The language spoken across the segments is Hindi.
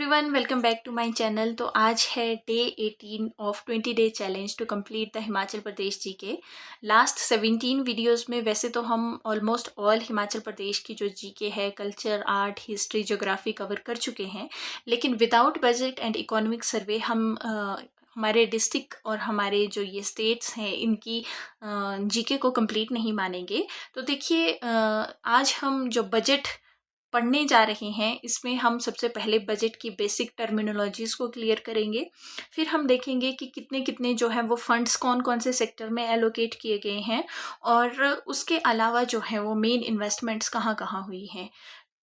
Everyone, welcome back to my channel. तो आज है डे 18 ऑफ 20 day challenge to complete the Himachal Pradesh GK. Last 17 videos में वैसे तो हम ऑलमोस्ट ऑल हिमाचल प्रदेश की जो जीके है, culture, art, history, geography cover कर चुके हैं, लेकिन without budget and economic survey हम हमारे डिस्ट्रिक्ट और हमारे जो ये स्टेट्स हैं इनकी जीके को कंप्लीट नहीं मानेंगे। तो देखिए, आज हम जो बजट पढ़ने जा रहे हैं इसमें हम सबसे पहले बजट की बेसिक टर्मिनोलॉजीज को क्लियर करेंगे। फिर हम देखेंगे कि कितने कितने जो है वो फंड्स कौन कौन से सेक्टर में एलोकेट किए गए हैं, और उसके अलावा जो है वो मेन इन्वेस्टमेंट्स कहाँ कहाँ हुई हैं,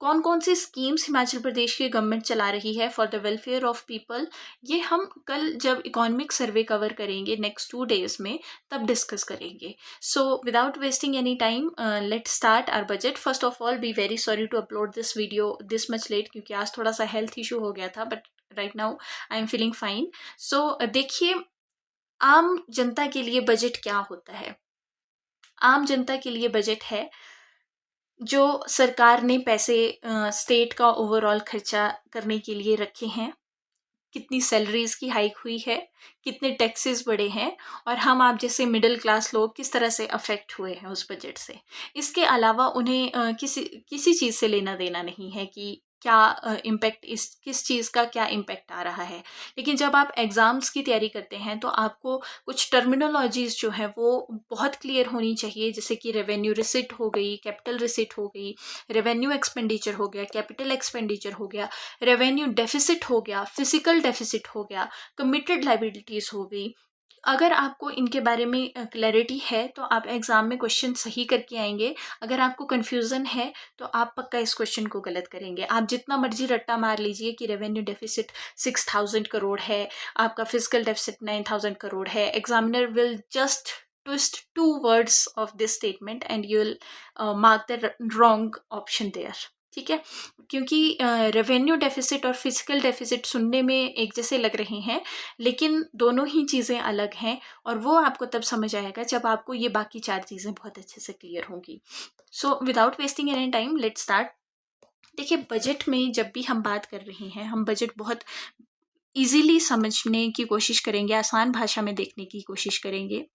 कौन कौन सी स्कीम्स हिमाचल प्रदेश की गवर्नमेंट चला रही है for the welfare of people. ये हम कल जब इकोनॉमिक सर्वे कवर करेंगे नेक्स्ट 2 डेज में, तब डिस्कस करेंगे। So without wasting any time, let start our budget. First of all, be very sorry to upload this video this much late, क्योंकि आज थोड़ा सा हेल्थ इशू हो गया था, but right now I am feeling fine. So देखिए, आम जनता के लिए बजट क्या होता है। आम जनता के लिए बजट है जो सरकार ने पैसे स्टेट का ओवरऑल खर्चा करने के लिए रखे हैं, कितनी सैलरीज की हाइक हुई है, कितने टैक्सेस बढ़े हैं, और हम आप जैसे मिडिल क्लास लोग किस तरह से अफेक्ट हुए हैं उस बजट से। इसके अलावा उन्हें किसी किसी चीज़ से लेना देना नहीं है कि क्या इम्पैक्ट, इस किस चीज़ का क्या इम्पैक्ट आ रहा है। लेकिन जब आप एग्ज़ाम्स की तैयारी करते हैं तो आपको कुछ टर्मिनोलॉजीज जो है वो बहुत क्लियर होनी चाहिए, जैसे कि रेवेन्यू रिसिट हो गई, कैपिटल रिसिट हो गई, रेवेन्यू एक्सपेंडिचर हो गया, कैपिटल एक्सपेंडिचर हो गया, रेवेन्यू डेफिसिट हो गया, फिजिकल डेफिसिट हो गया, कमिटेड लाइबिलिटीज़ हो गई। अगर आपको इनके बारे में क्लैरिटी है तो आप एग्ज़ाम में क्वेश्चन सही करके आएंगे। अगर आपको कन्फ्यूज़न है तो आप पक्का इस क्वेश्चन को गलत करेंगे। आप जितना मर्जी रट्टा मार लीजिए कि रेवेन्यू डेफिसिट 6,000 करोड़ है, आपका फिजिकल डेफिसिट 9,000 करोड़ है, examiner will just twist 2 words of this statement and you'll mark the wrong option there। ठीक है, क्योंकि रेवेन्यू डेफिसिट और फिजिकल डेफिसिट सुनने में एक जैसे लग रहे हैं, लेकिन दोनों ही चीज़ें अलग हैं, और वो आपको तब समझ आएगा जब आपको ये बाकी 4 चीज़ें बहुत अच्छे से क्लियर होंगी। सो without wasting any time, let's start. देखिए, बजट में जब भी हम बात कर रहे हैं, हम बजट बहुत इजीली समझने की कोशिश करेंगे, आसान भाषा में देखने की कोशिश करेंगे।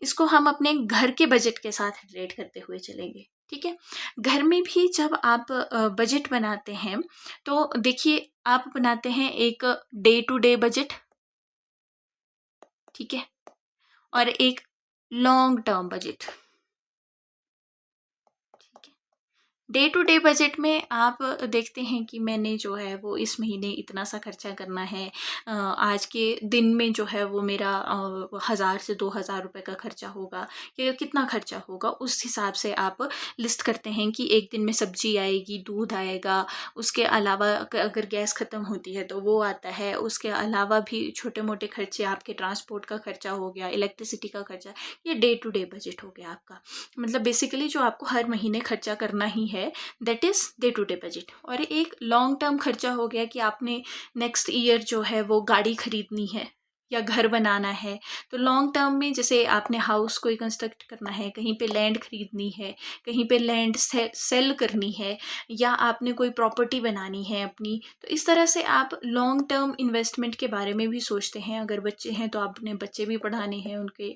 इसको हम अपने घर के बजट के साथ रिलेट करते हुए चलेंगे। ठीक है, घर में भी जब आप बजट बनाते हैं तो देखिए, आप बनाते हैं एक डे टू डे बजट, ठीक है, और एक long term budget. Day to day budget में आप देखते हैं कि मैंने जो है वो इस महीने इतना सा खर्चा करना है, आज के दिन में जो है वो मेरा 1,000 से 2,000 रुपये का खर्चा होगा, या कितना खर्चा होगा, उस हिसाब से आप लिस्ट करते हैं कि एक दिन में सब्जी आएगी, दूध आएगा, उसके अलावा अगर गैस ख़त्म होती है तो वो आता है, उसके अलावा भी छोटे मोटे खर्चे, आपके ट्रांसपोर्ट का खर्चा हो गया, इलेक्ट्रिसिटी का खर्चा। ये डे टू डे बजट हो गया आपका, मतलब बेसिकली जो आपको हर महीने खर्चा करना ही है, that is day to day budget. और एक लॉन्ग टर्म खर्चा हो गया कि आपने नेक्स्ट ईयर जो है वो गाड़ी खरीदनी है या घर बनाना है। तो लॉन्ग टर्म में जैसे आपने हाउस कोई कंस्ट्रक्ट करना है, कहीं पे लैंड खरीदनी है, कहीं पे लैंड सेल करनी है, या आपने कोई प्रॉपर्टी बनानी है अपनी, तो इस तरह से आप लॉन्ग टर्म इन्वेस्टमेंट के बारे में भी सोचते हैं। अगर बच्चे हैं तो आपने बच्चे भी पढ़ाने हैं, उनके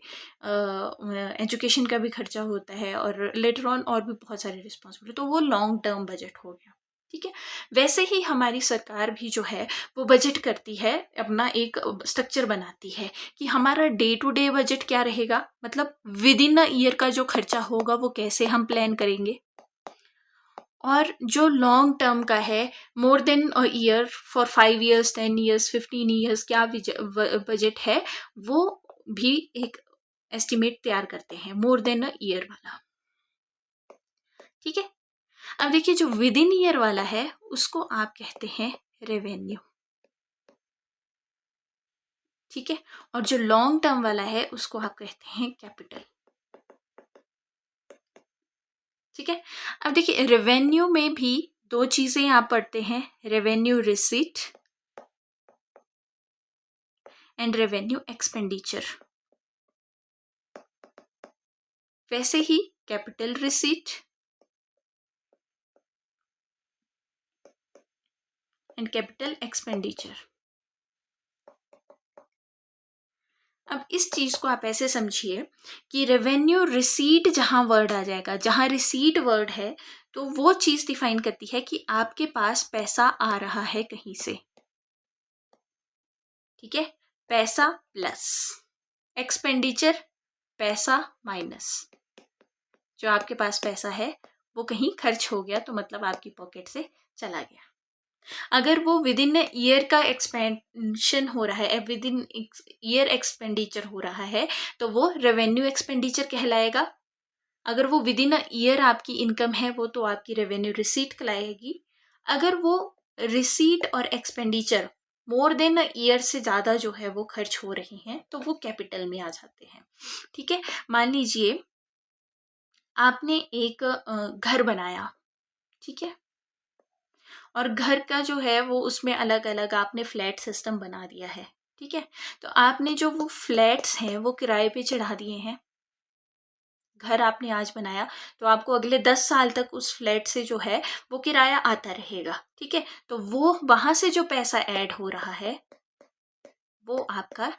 एजुकेशन का भी खर्चा होता है, और लेटर ऑन और भी बहुत सारे रिस्पॉन्सिबिलिटी, तो वो लॉन्ग टर्म बजट हो गया। ठीक है, वैसे ही हमारी सरकार भी जो है वो बजट करती है, अपना एक स्ट्रक्चर बनाती है कि हमारा डे टू डे बजट क्या रहेगा, मतलब विद इन अ ईयर का जो खर्चा होगा वो कैसे हम प्लान करेंगे, और जो लॉन्ग टर्म का है, more than a year, for 5 years, 10 years, 15 years, क्या बजट है, वो भी एक एस्टिमेट तैयार करते हैं, मोर देन अ ईयर वाला। ठीक है, अब देखिए, जो विद इन ईयर वाला है उसको आप कहते हैं रेवेन्यू। ठीक है, और जो लॉन्ग टर्म वाला है उसको आप कहते हैं कैपिटल। ठीक है, अब देखिए, रेवेन्यू में भी 2 चीजें आप पढ़ते हैं, revenue receipt and revenue expenditure. वैसे ही capital receipt, and capital expenditure. अब इस चीज को आप ऐसे समझिए कि रेवेन्यू रिसीट जहां वर्ड आ जाएगा, जहां रिसीट वर्ड है तो वो चीज डिफाइन करती है कि आपके पास पैसा आ रहा है कहीं से, ठीक है। पैसा प्लस एक्सपेंडिचर, पैसा माइनस। जो आपके पास पैसा है वो कहीं खर्च हो गया तो मतलब आपकी पॉकेट से चला गया। अगर वो विद इन ईयर का एक्सपेंशन हो रहा है, विद इन ईयर एक्सपेंडिचर हो रहा है तो वो रेवेन्यू एक्सपेंडिचर कहलाएगा। अगर वो विद इन ईयर आपकी इनकम है वो तो आपकी रेवेन्यू रिसीट कहलाएगी। अगर वो रिसीट और एक्सपेंडिचर मोर देन ईयर से ज़्यादा जो है वो खर्च हो रही हैं तो वो कैपिटल में आ जाते हैं, ठीक है। मान लीजिए आपने एक घर बनाया, ठीक है, और घर का जो है वो उसमें अलग अलग आपने फ्लैट सिस्टम बना दिया है, ठीक है। तो आपने जो वो फ्लैट्स हैं वो किराए पे चढ़ा दिए हैं। घर आपने आज बनाया तो आपको अगले 10 साल तक उस फ्लैट से जो है वो किराया आता रहेगा, ठीक है। तो वो वहां से जो पैसा ऐड हो रहा है वो आपका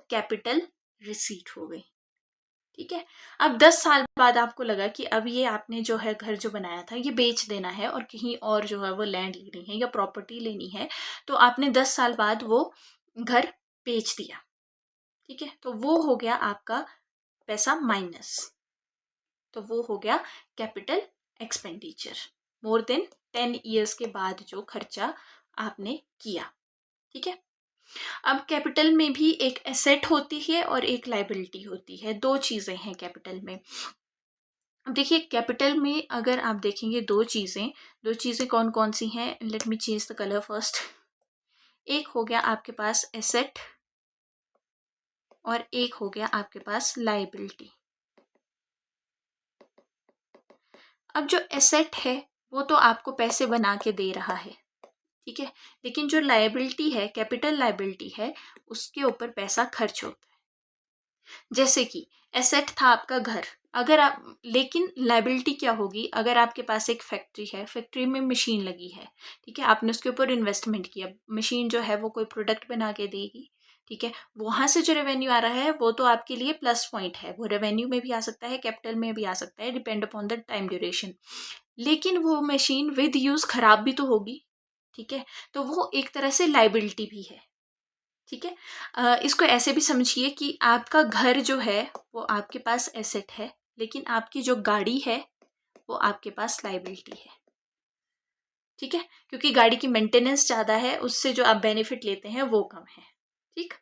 कैपिटल रिसीट हो गई, ठीक है। अब 10 साल बाद आपको लगा कि अब ये आपने जो है घर जो बनाया था ये बेच देना है और कहीं और जो है वो लैंड लेनी है या प्रॉपर्टी लेनी है, तो आपने 10 साल बाद वो घर बेच दिया, ठीक है। तो वो हो गया आपका पैसा माइनस, तो वो हो गया capital expenditure more than 10 years के बाद जो खर्चा आपने किया, ठीक है। अब कैपिटल में भी एक एसेट होती है और एक लाइबिलिटी होती है, दो चीजें हैं कैपिटल में। अब देखिए कैपिटल में अगर आप देखेंगे दो चीजें कौन कौन सी हैं, let me change the colour first. एक हो गया आपके पास एसेट और एक हो गया आपके पास लाइबिलिटी। अब जो एसेट है वो तो आपको पैसे बना के दे रहा है, ठीक है, लेकिन जो लाइबिलिटी है, कैपिटल लाइबिलिटी है, उसके ऊपर पैसा खर्च होता है। जैसे कि एसेट था आपका घर, अगर आप, लेकिन लाइबिलिटी क्या होगी, अगर आपके पास एक फैक्ट्री है, फैक्ट्री में मशीन लगी है, ठीक है, आपने उसके ऊपर इन्वेस्टमेंट किया, मशीन जो है वो कोई प्रोडक्ट बना के देगी, ठीक है, वहां से जो रेवेन्यू आ रहा है वो तो आपके लिए प्लस पॉइंट है, वो रेवेन्यू में भी आ सकता है, कैपिटल में भी आ सकता है, depend upon the time duration. लेकिन वो मशीन विद यूज खराब भी तो होगी, ठीक है, तो वो एक तरह से लाइबिलिटी भी है, ठीक है। इसको ऐसे भी समझिए कि आपका घर जो है वो आपके पास एसेट है, लेकिन आपकी जो गाड़ी है वो आपके पास लाइबिलिटी है, ठीक है, क्योंकि गाड़ी की मेंटेनेंस ज़्यादा है, उससे जो आप बेनिफिट लेते हैं वो कम है, ठीक।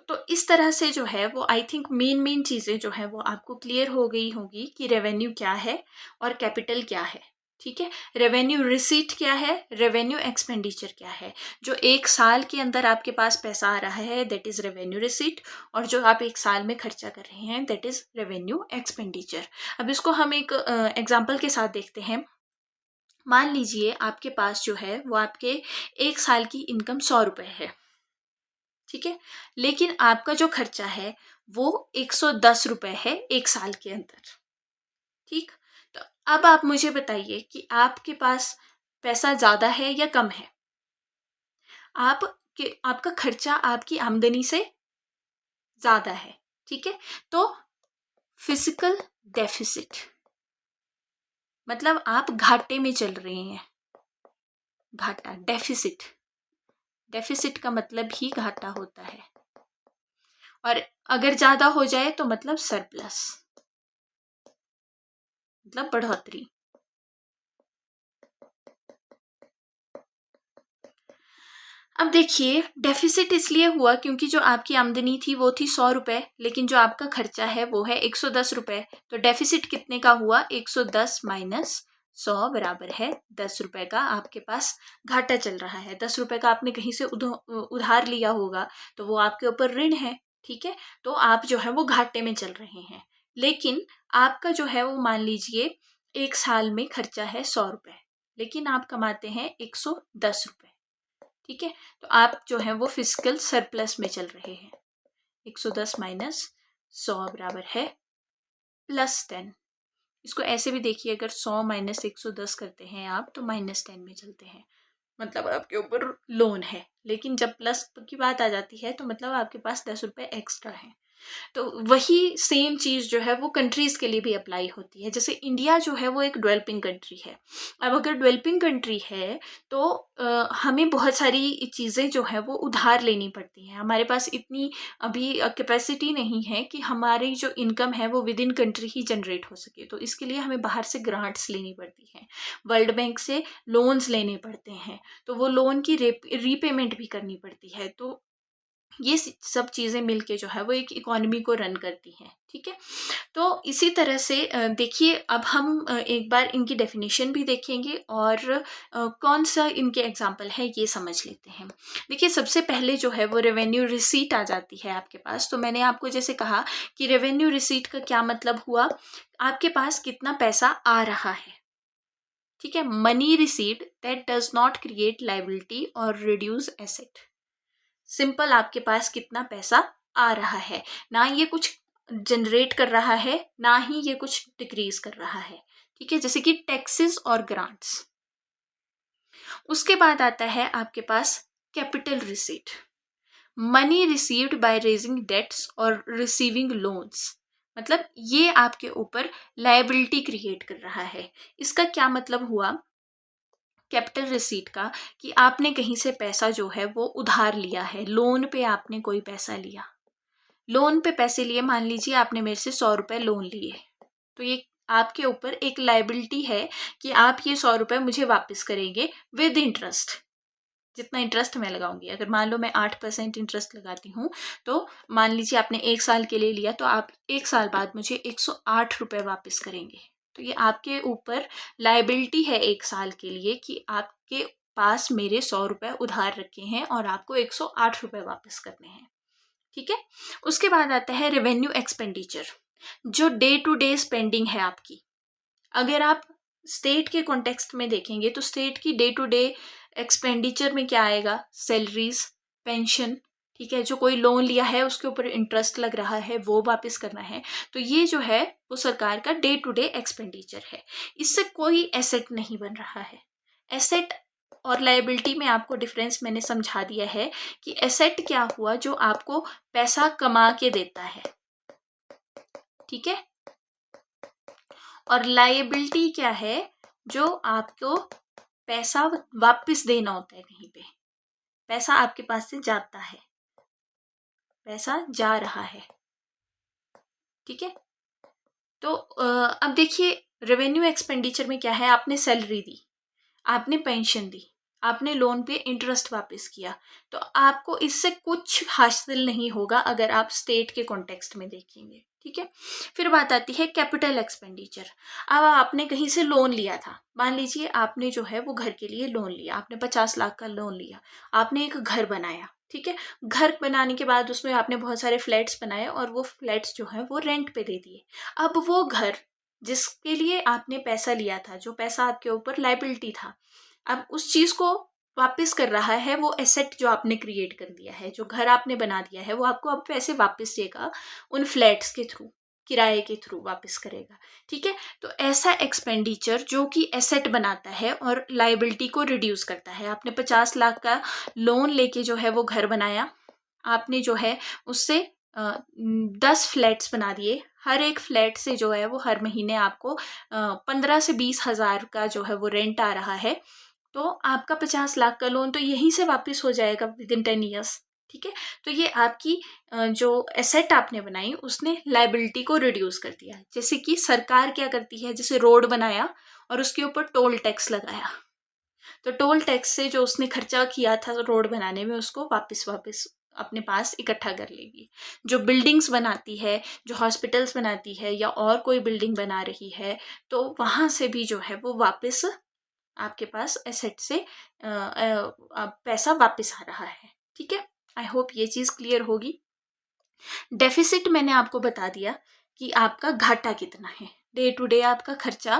तो इस तरह से जो है वो आई थिंक मेन चीज़ें जो है वो आपको क्लियर हो गई होगी कि रेवेन्यू क्या है और कैपिटल क्या है, ठीक है। रेवेन्यू रिसीट क्या है, रेवेन्यू एक्सपेंडिचर क्या है। जो एक साल के अंदर आपके पास पैसा आ रहा है दैट इज रेवेन्यू रिसीट, और जो आप एक साल में खर्चा कर रहे हैं दैट इज रेवेन्यू एक्सपेंडिचर। अब इसको हम एक एग्जाम्पल के साथ देखते हैं। मान लीजिए आपके पास जो है वो आपके एक साल की इनकम 100 रुपए है, ठीक है, लेकिन आपका जो खर्चा है वो 110 रुपए है एक साल के अंदर, ठीक। तो अब आप मुझे बताइए कि आपके पास पैसा ज्यादा है या कम है। आप आपका खर्चा आपकी आमदनी से ज्यादा है, ठीक है, तो फिजिकल डेफिसिट मतलब आप घाटे में चल रहे हैं। घाटा, डेफिसिट, डेफिसिट का मतलब ही घाटा होता है, और अगर ज्यादा हो जाए तो मतलब सरप्लस, मतलब बढ़ोतरी। अब देखिए डेफिसिट इसलिए हुआ क्योंकि जो आपकी आमदनी थी वो थी 100 रुपए, लेकिन जो आपका खर्चा है वो है 110 रुपए। तो डेफिसिट कितने का हुआ, 110 माइनस 100 बराबर है 10 रुपए का आपके पास घाटा चल रहा है। 10 रुपए का आपने कहीं से उधार लिया होगा तो वो आपके ऊपर ऋण है, ठीक है, तो आप जो है वो घाटे में चल रहे हैं। लेकिन आपका जो है वो मान लीजिए एक साल में खर्चा है 100 रुपए, लेकिन आप कमाते हैं 110 रुपए, ठीक है, तो आप जो है वो फिजिकल सरप्लस में चल रहे हैं। 110 माइनस 100 बराबर है +10। इसको ऐसे भी देखिए, अगर 100 माइनस 110 करते हैं आप तो -10 में चलते हैं, मतलब आपके ऊपर लोन है। लेकिन जब प्लस की बात आ जाती है तो मतलब आपके पास 10 रुपये एक्स्ट्रा है। तो वही सेम चीज़ जो है वो कंट्रीज़ के लिए भी अप्लाई होती है। जैसे इंडिया जो है वो एक डेवलपिंग कंट्री है। अब अगर डेवलपिंग कंट्री है तो हमें बहुत सारी चीज़ें जो है वो उधार लेनी पड़ती हैं। हमारे पास इतनी अभी कैपेसिटी नहीं है कि हमारी जो इनकम है वो with in country he generate हो सके। तो इसके लिए हमें बाहर से ग्रांट्स लेनी पड़ती हैं, वर्ल्ड बैंक से लोन्स लेने पड़ते हैं, तो वो लोन की रीपेमेंट भी करनी पड़ती है। तो ये सब चीज़ें मिलके जो है वो एक इकोनॉमी को रन करती हैं। ठीक है, तो इसी तरह से देखिए अब हम एक बार इनकी डेफिनेशन भी देखेंगे और कौन सा इनके एग्जाम्पल है ये समझ लेते हैं। देखिए सबसे पहले जो है वो रेवेन्यू रिसीट आ जाती है आपके पास। तो मैंने आपको जैसे कहा कि रेवेन्यू रिसीट का क्या मतलब हुआ, आपके पास कितना पैसा आ रहा है। ठीक है, money receipt that does not create liability और रिड्यूस एसेट। सिंपल, आपके पास कितना पैसा आ रहा है, ना ये कुछ जनरेट कर रहा है ना ही ये कुछ डिक्रीज कर रहा है। ठीक है, जैसे कि टैक्सेस और ग्रांट्स। उसके बाद आता है आपके पास capital receipt, money received by raising debts और रिसीविंग लोन्स। मतलब ये आपके ऊपर लायबिलिटी क्रिएट कर रहा है। इसका क्या मतलब हुआ कैपिटल रिसीट का, कि आपने कहीं से पैसा जो है वो उधार लिया है, लोन पे आपने कोई पैसा लिया, लोन पे पैसे लिए, मान लीजिए आपने मेरे से 100 रुपये लोन लिए, तो ये आपके ऊपर एक लाइबिलिटी है कि आप ये 100 रुपये मुझे वापस करेंगे विद इंटरेस्ट। जितना इंटरेस्ट मैं लगाऊंगी, अगर मान लो मैं 8% इंटरेस्ट लगाती हूँ, तो मान लीजिए आपने 1 साल के लिए लिया, तो आप 1 साल बाद मुझे 108 रुपये वापस करेंगे। तो ये आपके ऊपर लाइबिलिटी है 1 साल के लिए कि आपके पास मेरे 100 रुपये उधार रखे हैं और आपको 108 रुपये वापस करने हैं। ठीक है, उसके बाद आता है रेवेन्यू एक्सपेंडिचर, जो डे टू डे स्पेंडिंग है आपकी। अगर आप स्टेट के कॉन्टेक्स्ट में देखेंगे तो स्टेट की डे टू डे एक्सपेंडिचर में क्या आएगा, सैलरीज, पेंशन। ठीक है, जो कोई लोन लिया है उसके ऊपर इंटरेस्ट लग रहा है वो वापस करना है, तो ये जो है वो सरकार का डे टू डे एक्सपेंडिचर है। इससे कोई एसेट नहीं बन रहा है। एसेट और लायबिलिटी में आपको डिफरेंस मैंने समझा दिया है कि एसेट क्या हुआ, जो आपको पैसा कमा के देता है। ठीक है, और लायबिलिटी क्या है, जो आपको पैसा वापस देना होता है। कहीं पे पैसा आपके पास से जाता है, पैसा जा रहा है। ठीक है, तो अब देखिए रेवेन्यू एक्सपेंडिचर में क्या है, आपने सैलरी दी, आपने पेंशन दी, आपने लोन पे इंटरेस्ट वापस किया, तो आपको इससे कुछ हासिल नहीं होगा अगर आप स्टेट के कॉन्टेक्स्ट में देखेंगे। ठीक है, फिर बात आती है कैपिटल एक्सपेंडिचर। अब आपने कहीं से लोन लिया था, मान लीजिए आपने जो है वो घर के लिए लोन लिया, आपने 50 लाख का लोन लिया, आपने एक घर बनाया। ठीक है, घर बनाने के बाद उसमें आपने बहुत सारे फ्लैट्स बनाए और वो फ्लैट्स जो है वो रेंट पे दे दिए। अब वो घर जिसके लिए आपने पैसा लिया था, जो पैसा आपके ऊपर लाइबिलिटी था, अब उस चीज को वापस कर रहा है वो एसेट जो आपने क्रिएट कर दिया है, जो घर आपने बना दिया है, वो आपको अब पैसे वापस देगा उन फ्लैट्स के थ्रू, किराए के थ्रू वापस करेगा। ठीक है, तो ऐसा एक्सपेंडिचर जो कि एसेट बनाता है और लाइबिलिटी को रिड्यूस करता है। आपने 50 लाख का लोन लेके जो है वो घर बनाया, आपने जो है उससे 10 फ्लैट्स बना दिए, हर एक फ्लैट से जो है वो हर महीने आपको 15 से 20 हज़ार का जो है वो रेंट आ रहा है, तो आपका 50 लाख का लोन तो यहीं से वापस हो जाएगा विद इन 10 ईयर्स। ठीक है, तो ये आपकी जो एसेट आपने बनाई उसने लाइबिलिटी को रिड्यूस कर दिया। जैसे कि सरकार क्या करती है, जैसे रोड बनाया और उसके ऊपर टोल टैक्स लगाया, तो टोल टैक्स से जो उसने खर्चा किया था रोड बनाने में उसको वापस वापस अपने पास इकट्ठा कर लेगी। जो बिल्डिंग्स बनाती है, जो हॉस्पिटल्स बनाती है या और कोई बिल्डिंग बना रही है, तो वहाँ से भी जो है वो वापस आपके पास एसेट से पैसा वापस आ रहा है। ठीक है, आई होप ये चीज़ क्लियर होगी। डेफिसिट मैंने आपको बता दिया कि आपका घाटा कितना है, डे टू डे आपका खर्चा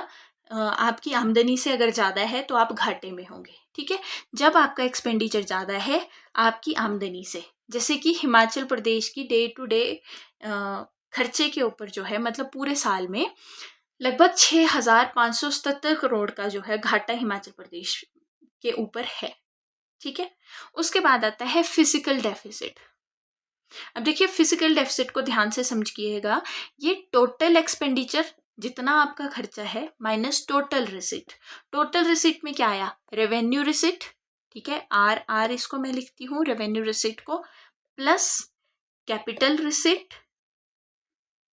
आपकी आमदनी से अगर ज़्यादा है तो आप घाटे में होंगे। ठीक है, जब आपका एक्सपेंडिचर ज़्यादा है आपकी आमदनी से, जैसे कि हिमाचल प्रदेश की डे टू डे खर्चे के ऊपर जो है, मतलब पूरे साल में लगभग 6,577 करोड़ का जो है घाटा हिमाचल प्रदेश के ऊपर है। ठीक है। उसके बाद आता है फिजिकल डेफिसिट। अब देखिए फिजिकल डेफिसिट को ध्यान से समझिएगा, ये टोटल एक्सपेंडिचर जितना आपका खर्चा है minus total receipt. Total receipt में क्या आया, रेवेन्यू रिसिट, ठीक है, आर इसको मैं लिखती हूँ रेवेन्यू रिसिट को, प्लस कैपिटल रिसिट,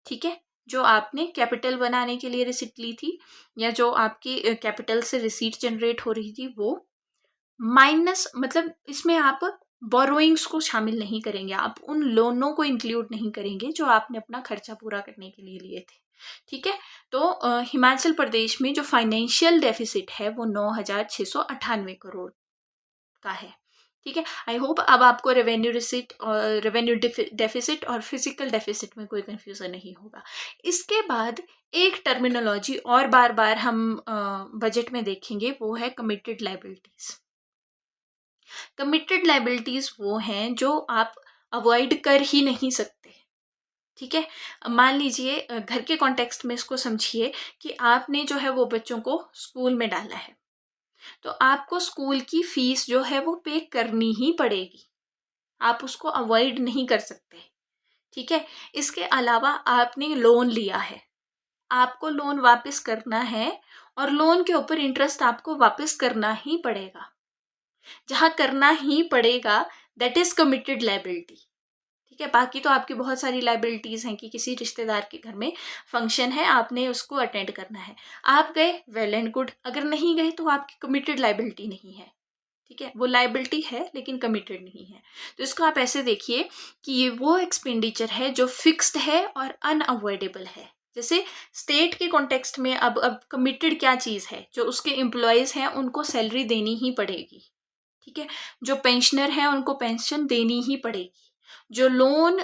ठीक है, जो आपने कैपिटल बनाने के लिए रिसिट ली थी या जो आपकी कैपिटल से रिसीट जनरेट हो रही थी वो, माइनस मतलब इसमें आप बोरोइंग्स को शामिल नहीं करेंगे, आप उन लोनों को इंक्लूड नहीं करेंगे जो आपने अपना खर्चा पूरा करने के लिए लिए थे, ठीक है। तो हिमाचल प्रदेश में जो फाइनेंशियल डेफिसिट है वो 9,698 करोड़ का है, ठीक है। आई होप अब आपको रेवेन्यू रिसिट और रेवेन्यू डेफिसिट और फिजिकल डेफिसिट में कोई कंफ्यूजन नहीं होगा। इसके बाद एक टर्मिनोलॉजी और बार बार हम बजट में देखेंगे, वो है कमिटेड लाइबिलिटीज। कमिटेड लाइबिलिटीज वो हैं जो आप अवॉइड कर ही नहीं सकते, ठीक है। मान लीजिए घर के कॉन्टेक्स्ट में इसको समझिए कि आपने जो है वो बच्चों को स्कूल में डाला है, तो आपको स्कूल की फीस जो है वो पे करनी ही पड़ेगी, आप उसको अवॉइड नहीं कर सकते, ठीक है। इसके अलावा आपने लोन लिया है, आपको लोन वापस करना है और लोन के ऊपर इंटरेस्ट आपको वापस करना ही पड़ेगा। जहाँ करना ही पड़ेगा दैट इज कमिटेड लाइबिलिटी, ठीक है। बाकी तो आपकी बहुत सारी लाइबिलिटीज हैं कि किसी रिश्तेदार के घर में फंक्शन है, आपने उसको अटेंड करना है, आप गए, वेल एंड गुड, अगर नहीं गए तो आपकी कमिटेड लाइबिलिटी नहीं है, ठीक है। वो लाइबिलिटी है लेकिन कमिटेड नहीं है। तो इसको आप ऐसे देखिए कि ये वो एक्सपेंडिचर है जो फिक्स्ड है और अनअवॉइडेबल है। जैसे स्टेट के कॉन्टेक्स्ट में अब कमिटेड क्या चीज़ है, जो उसके एम्प्लॉयज़ हैं उनको सैलरी देनी ही पड़ेगी, ठीक है। जो पेंशनर हैं उनको पेंशन देनी ही पड़ेगी, जो लोन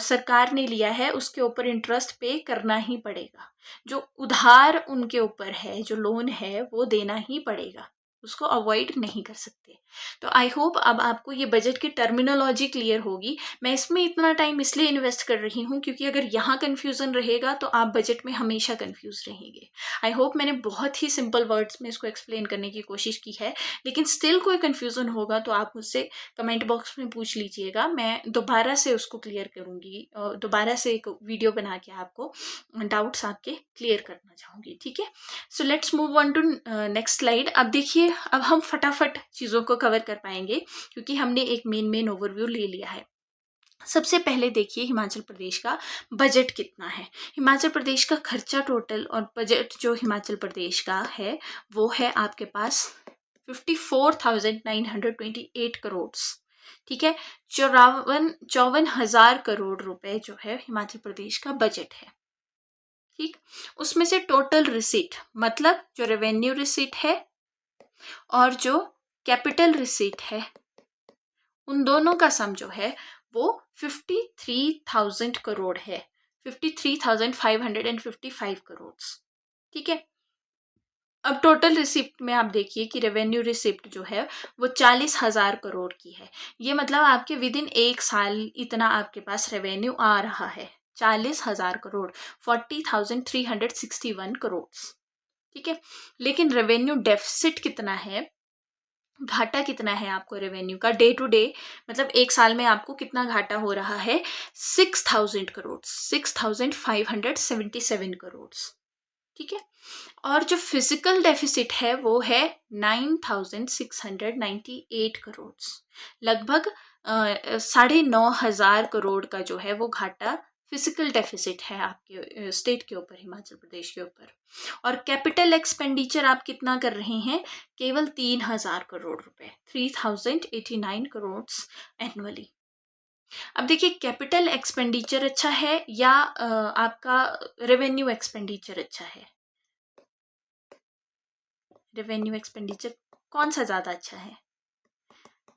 सरकार ने लिया है उसके ऊपर इंटरेस्ट पे करना ही पड़ेगा, जो उधार उनके ऊपर है, जो लोन है वो देना ही पड़ेगा, उसको अवॉइड नहीं कर सकते। तो आई होप अब आपको ये बजट की टर्मिनोलॉजी क्लियर होगी। मैं इसमें इतना टाइम इसलिए इन्वेस्ट कर रही हूँ क्योंकि अगर यहाँ कन्फ्यूज़न रहेगा तो आप बजट में हमेशा कन्फ्यूज रहेंगे। आई होप मैंने बहुत ही सिंपल वर्ड्स में इसको एक्सप्लेन करने की कोशिश की है, लेकिन स्टिल कोई कन्फ्यूज़न होगा तो आप मुझसे कमेंट बॉक्स में पूछ लीजिएगा, मैं दोबारा से उसको क्लियर करूँगी, दोबारा से एक वीडियो बना के आपको डाउट्स आपके क्लियर करना चाहूँगी, ठीक है। So let's move on to next slide. अब देखिए अब हम फटाफट चीज़ों को कवर कर पाएंगे क्योंकि हमने एक मेन ओवरव्यू ले लिया है। सबसे पहले देखिए हिमाचल प्रदेश का बजट कितना है। हिमाचल प्रदेश का खर्चा टोटल और बजट जो हिमाचल प्रदेश का है वो है आपके पास 54,928 करोड़, ठीक है। 54,000 करोड़ रुपए जो है हिमाचल प्रदेश का बजट है, ठीक। उसमें से टोटल रिसीट मतलब जो रेवेन्यू रिसीट है और जो कैपिटल रिसीट है, उन दोनों का सम जो है वो 53,000 करोड़ है, 53,555 करोड़, ठीक है। अब टोटल रिसिप्ट में आप देखिए कि रेवेन्यू रिसिप्ट जो है वो 40,000 करोड़ की है। ये मतलब आपके विद इन एक साल इतना आपके पास रेवेन्यू आ रहा है, 40,000 करोड़, 40,361 करोड़, ठीक है। लेकिन रेवेन्यू डेफिसिट कितना है, घाटा कितना है आपको रेवेन्यू का डे टू डे, मतलब एक साल में आपको कितना घाटा हो रहा है, 6,000 करोड़, 6,577 करोड़, ठीक है। और जो फिजिकल डेफिसिट है वो है 9,698 करोड़, लगभग 9,500 करोड़ का जो है वो घाटा फिजिकल डेफिसिट है आपके स्टेट के ऊपर, हिमाचल प्रदेश के ऊपर। और कैपिटल एक्सपेंडिचर आप कितना कर रहे हैं, केवल 3,000 करोड़ रुपए, 3,089 करोड़ एनुअली। अब देखिए कैपिटल एक्सपेंडिचर अच्छा है या आपका रेवेन्यू एक्सपेंडिचर अच्छा है, रेवेन्यू एक्सपेंडिचर कौन सा ज़्यादा अच्छा है।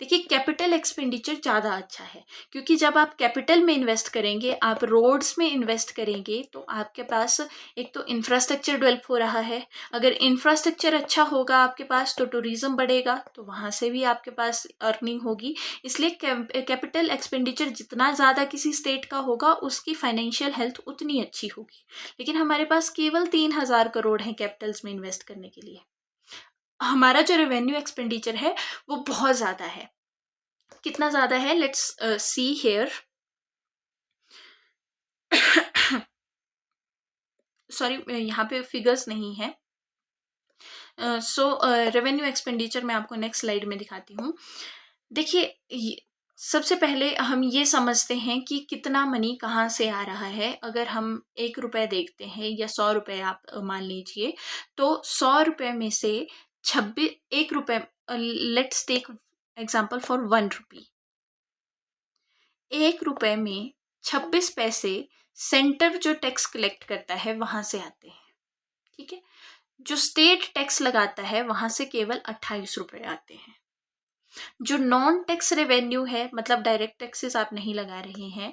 देखिए कैपिटल एक्सपेंडिचर ज़्यादा अच्छा है क्योंकि जब आप कैपिटल में इन्वेस्ट करेंगे, आप रोड्स में इन्वेस्ट करेंगे तो आपके पास एक तो इंफ्रास्ट्रक्चर डेवलप हो रहा है। अगर इंफ्रास्ट्रक्चर अच्छा होगा आपके पास तो टूरिज़्म बढ़ेगा, तो वहाँ से भी आपके पास अर्निंग होगी। इसलिए कैपिटल एक्सपेंडिचर जितना ज़्यादा किसी स्टेट का होगा उसकी फाइनेंशियल हेल्थ उतनी अच्छी होगी। लेकिन हमारे पास केवल 3,000 करोड़ हैं कैपिटल्स में इन्वेस्ट करने के लिए। हमारा जो रेवेन्यू एक्सपेंडिचर है वो बहुत ज़्यादा है। कितना ज़्यादा है, लेट्स सी हेयर। सॉरी, यहाँ पे फिगर्स नहीं है। सो रेवेन्यू एक्सपेंडिचर मैं आपको नेक्स्ट स्लाइड में दिखाती हूँ। देखिए, सबसे पहले हम ये समझते हैं कि कितना मनी कहाँ से आ रहा है। अगर हम 1 रुपये देखते हैं या 100 रुपये आप मान लीजिए, तो 100 रुपये में से 1 रुपये, लेट्स टेक एग्जाम्पल फॉर 1 रुपी। 1 रुपये में 26 पैसे सेंटर जो टैक्स कलेक्ट करता है वहां से आते हैं। ठीक है, जो स्टेट टैक्स लगाता है वहां से केवल 28 रुपये आते हैं। जो नॉन टैक्स रेवेन्यू है, मतलब डायरेक्ट टैक्सेस आप नहीं लगा रहे हैं,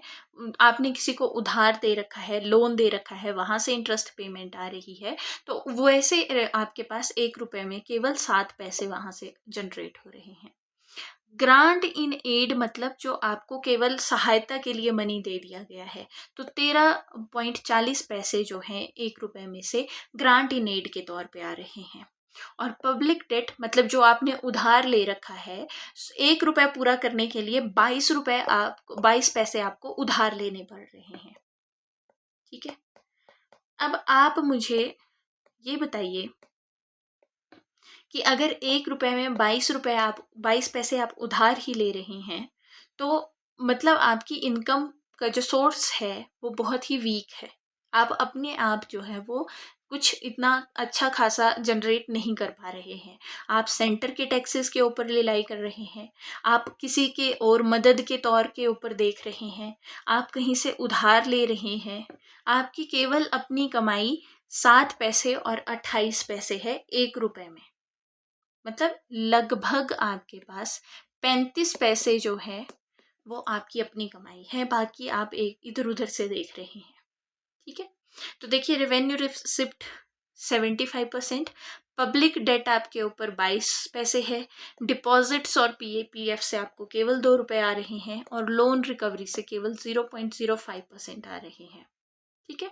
आपने किसी को उधार दे रखा है, लोन दे रखा है, वहां से इंटरेस्ट पेमेंट आ रही है, तो वैसे आपके पास 1 रुपये में केवल 7 पैसे वहां से जनरेट हो रहे हैं। ग्रांट इन एड मतलब जो आपको केवल सहायता के लिए मनी दे दिया गया है, तो 13.40 पैसे जो हैं 1 रुपये में से ग्रांट इन एड के तौर पे आ रहे हैं। और पब्लिक डेट मतलब जो आपने उधार ले रखा है, 1 रुपये पूरा करने के लिए 22 पैसे आपको उधार लेने पड़ रहे हैं। ठीक है, अब आप मुझे ये बताइए कि अगर 1 रुपये में 22 पैसे आप उधार ही ले रहे हैं, तो मतलब आपकी इनकम का जो सोर्स है वो बहुत ही वीक है। आप अपने आप जो है वो कुछ इतना अच्छा खासा जनरेट नहीं कर पा रहे हैं। आप सेंटर के टैक्सेस के ऊपर रिलाई कर रहे हैं, आप किसी के और मदद के तौर के ऊपर देख रहे हैं, आप कहीं से उधार ले रहे हैं। आपकी केवल अपनी कमाई 7 पैसे और 28 पैसे है 1 रुपये में। मतलब लगभग आपके पास 35 पैसे जो है वो आपकी अपनी कमाई है, बाकी आप एक इधर उधर से देख रहे हैं। ठीक है, तो देखिए रेवेन्यू रिसिप्ट 75%, पब्लिक डेट आपके ऊपर 22 पैसे है, डिपॉजिट्स और पीएपीएफ से आपको केवल 2 रुपये आ रहे हैं, और लोन रिकवरी से केवल 0.05% आ रहे हैं। ठीक है,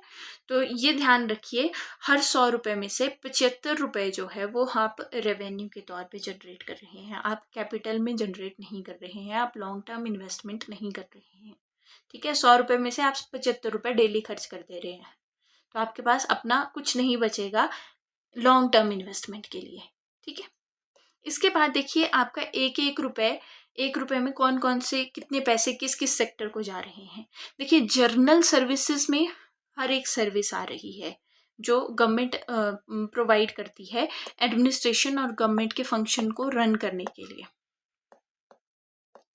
तो ये ध्यान रखिए, हर 100 रुपये में से 75 रुपये जो है वो आप रेवेन्यू के तौर पे जनरेट कर रहे हैं। आप कैपिटल में जनरेट नहीं कर रहे हैं, आप लॉन्ग टर्म इन्वेस्टमेंट नहीं कर रहे हैं। ठीक है, 100 रुपये में से आप 75 रुपये डेली खर्च कर दे रहे हैं, तो आपके पास अपना कुछ नहीं बचेगा लॉन्ग टर्म इन्वेस्टमेंट के लिए। ठीक है, इसके बाद देखिए आपका 1 रुपये में कौन कौन से कितने पैसे किस किस सेक्टर को जा रहे हैं। देखिए, जर्नल सर्विसेज में हर एक सर्विस आ रही है जो गवर्नमेंट प्रोवाइड करती है एडमिनिस्ट्रेशन और गवर्नमेंट के फंक्शन को रन करने के लिए।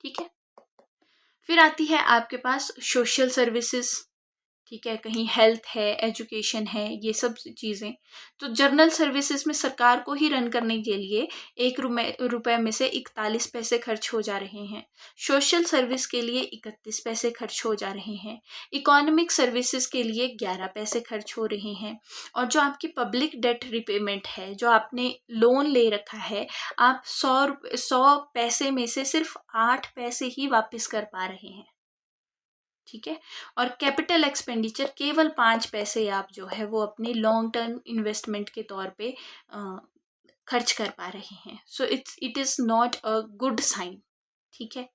ठीक है, फिर आती है आपके पास सोशल सर्विसेज। ठीक है, कहीं हेल्थ है, एजुकेशन है, ये सब चीज़ें। तो जर्नल सर्विसेज में सरकार को ही रन करने के लिए 1 रुपये में से 41 पैसे खर्च हो जा रहे हैं। सोशल सर्विस के लिए 31 पैसे खर्च हो जा रहे हैं। इकोनॉमिक सर्विसेज के लिए 11 पैसे खर्च हो रहे हैं। और जो आपकी पब्लिक डेट रिपेमेंट है, जो आपने लोन ले रखा है, आप 100 पैसे में से सिर्फ 8 पैसे ही वापस कर पा रहे हैं। ठीक है, और कैपिटल एक्सपेंडिचर केवल 5 पैसे आप जो है वो अपनी लॉन्ग टर्म इन्वेस्टमेंट के तौर पे खर्च कर पा रहे हैं। So it is not a good sign. ठीक है,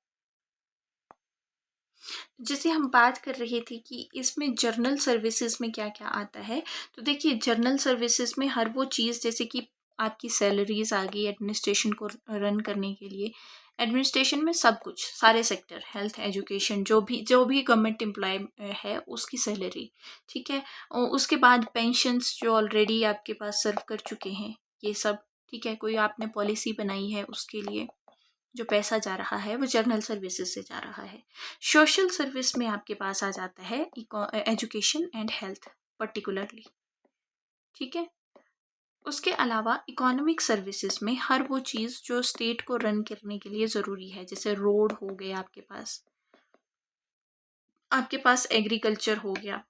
जैसे हम बात कर रहे थे कि इसमें जर्नल सर्विसेज में क्या क्या आता है, तो देखिए जर्नल सर्विसेज में हर वो चीज़, जैसे कि आपकी सैलरीज आ गई एडमिनिस्ट्रेशन को रन करने के लिए। एडमिनिस्ट्रेशन में सब कुछ, सारे सेक्टर, हेल्थ, एजुकेशन, जो भी गवर्नमेंट एम्प्लॉय है उसकी सैलरी। ठीक है, और उसके बाद पेंशन्स जो ऑलरेडी आपके पास सर्व कर चुके हैं, ये सब। ठीक है, कोई आपने पॉलिसी बनाई है उसके लिए जो पैसा जा रहा है वो जर्नल सर्विसेज से जा रहा है। सोशल सर्विस में आपके पास आ जाता है एजुकेशन एंड हेल्थ पर्टिकुलरली। ठीक है, उसके अलावा इकोनॉमिक सर्विसेज में हर वो चीज़ जो स्टेट को रन करने के लिए ज़रूरी है, जैसे रोड हो गए आपके पास एग्रीकल्चर हो गया,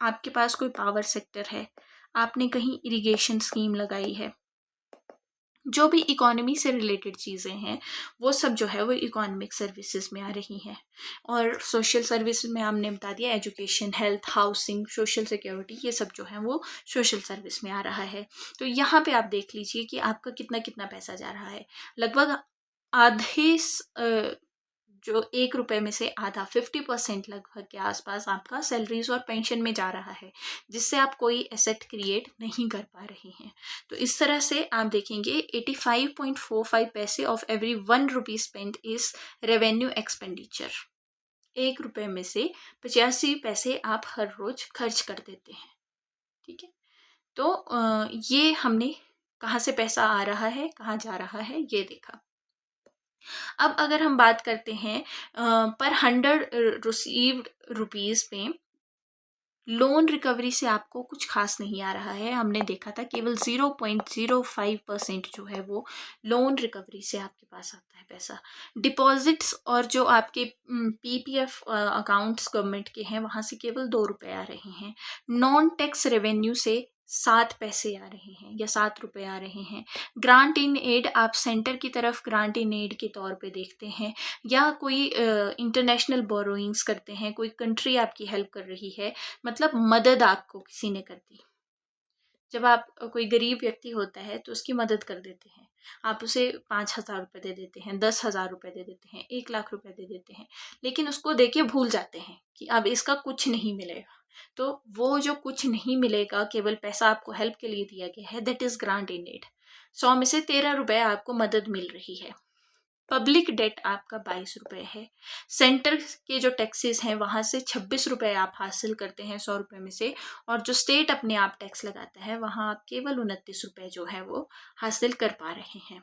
आपके पास कोई पावर सेक्टर है, आपने कहीं इरिगेशन स्कीम लगाई है, जो भी इकोनॉमी से रिलेटेड चीज़ें हैं वो सब जो है वो इकोनॉमिक सर्विसेज में आ रही हैं। और सोशल सर्विस में हमने बता दिया, education, health, housing, social security, ये सब जो है वो सोशल सर्विस में आ रहा है। तो यहाँ पे आप देख लीजिए कि आपका कितना कितना पैसा जा रहा है। लगभग आधे जो 1 रुपए में से आधा 50% लगभग के आसपास आपका सैलरीज और पेंशन में जा रहा है, जिससे आप कोई एसेट क्रिएट नहीं कर पा रहे हैं। तो इस तरह से आप देखेंगे 85.45 पैसे of every 1 rupee spend is revenue expenditure. 1 रुपए में से 85 पैसे आप हर रोज खर्च कर देते हैं। ठीक है, तो ये हमने कहाँ से पैसा आ रहा है, कहाँ जा रहा है, ये देखा। अब अगर हम बात करते हैं पर 100 रिसीव्ड रुपीज़ में लोन रिकवरी से आपको कुछ खास नहीं आ रहा है। हमने देखा था केवल 0.05% जो है वो लोन रिकवरी से आपके पास आता है पैसा। डिपॉजिट्स और जो आपके पीपीएफ अकाउंट्स गवर्नमेंट के हैं वहाँ से केवल 2 रुपए आ रहे हैं। नॉन टैक्स रेवेन्यू से 7 पैसे आ रहे हैं या 7 रुपए आ रहे हैं। ग्रांट इन एड आप सेंटर की तरफ ग्रांट इन एड के तौर पे देखते हैं, या कोई इंटरनेशनल बोरोइंग्स करते हैं, कोई कंट्री आपकी हेल्प कर रही है, मतलब मदद आपको किसी ने कर दी। जब आप कोई गरीब व्यक्ति होता है तो उसकी मदद कर देते हैं, आप उसे 5,000 रुपये दे देते हैं, 10,000 रुपये दे देते हैं, 1 लाख रुपए दे देते हैं, लेकिन उसको देके भूल जाते हैं कि अब इसका कुछ नहीं मिलेगा। तो वो जो कुछ नहीं मिलेगा, केवल पैसा आपको हेल्प के लिए दिया गया है, that is grant in aid. 100 में से 13 रुपए आपको मदद मिल रही है। पब्लिक डेट आपका 22 रुपए है। सेंटर के जो टैक्सेस हैं वहाँ से 26 रुपए आप हासिल करते हैं 100 रुपए में से, और जो स्टेट अपने आप टैक्स लगाता है वहाँ आप केवल 29 रुपए जो है वो हासिल कर पा रहे हैं।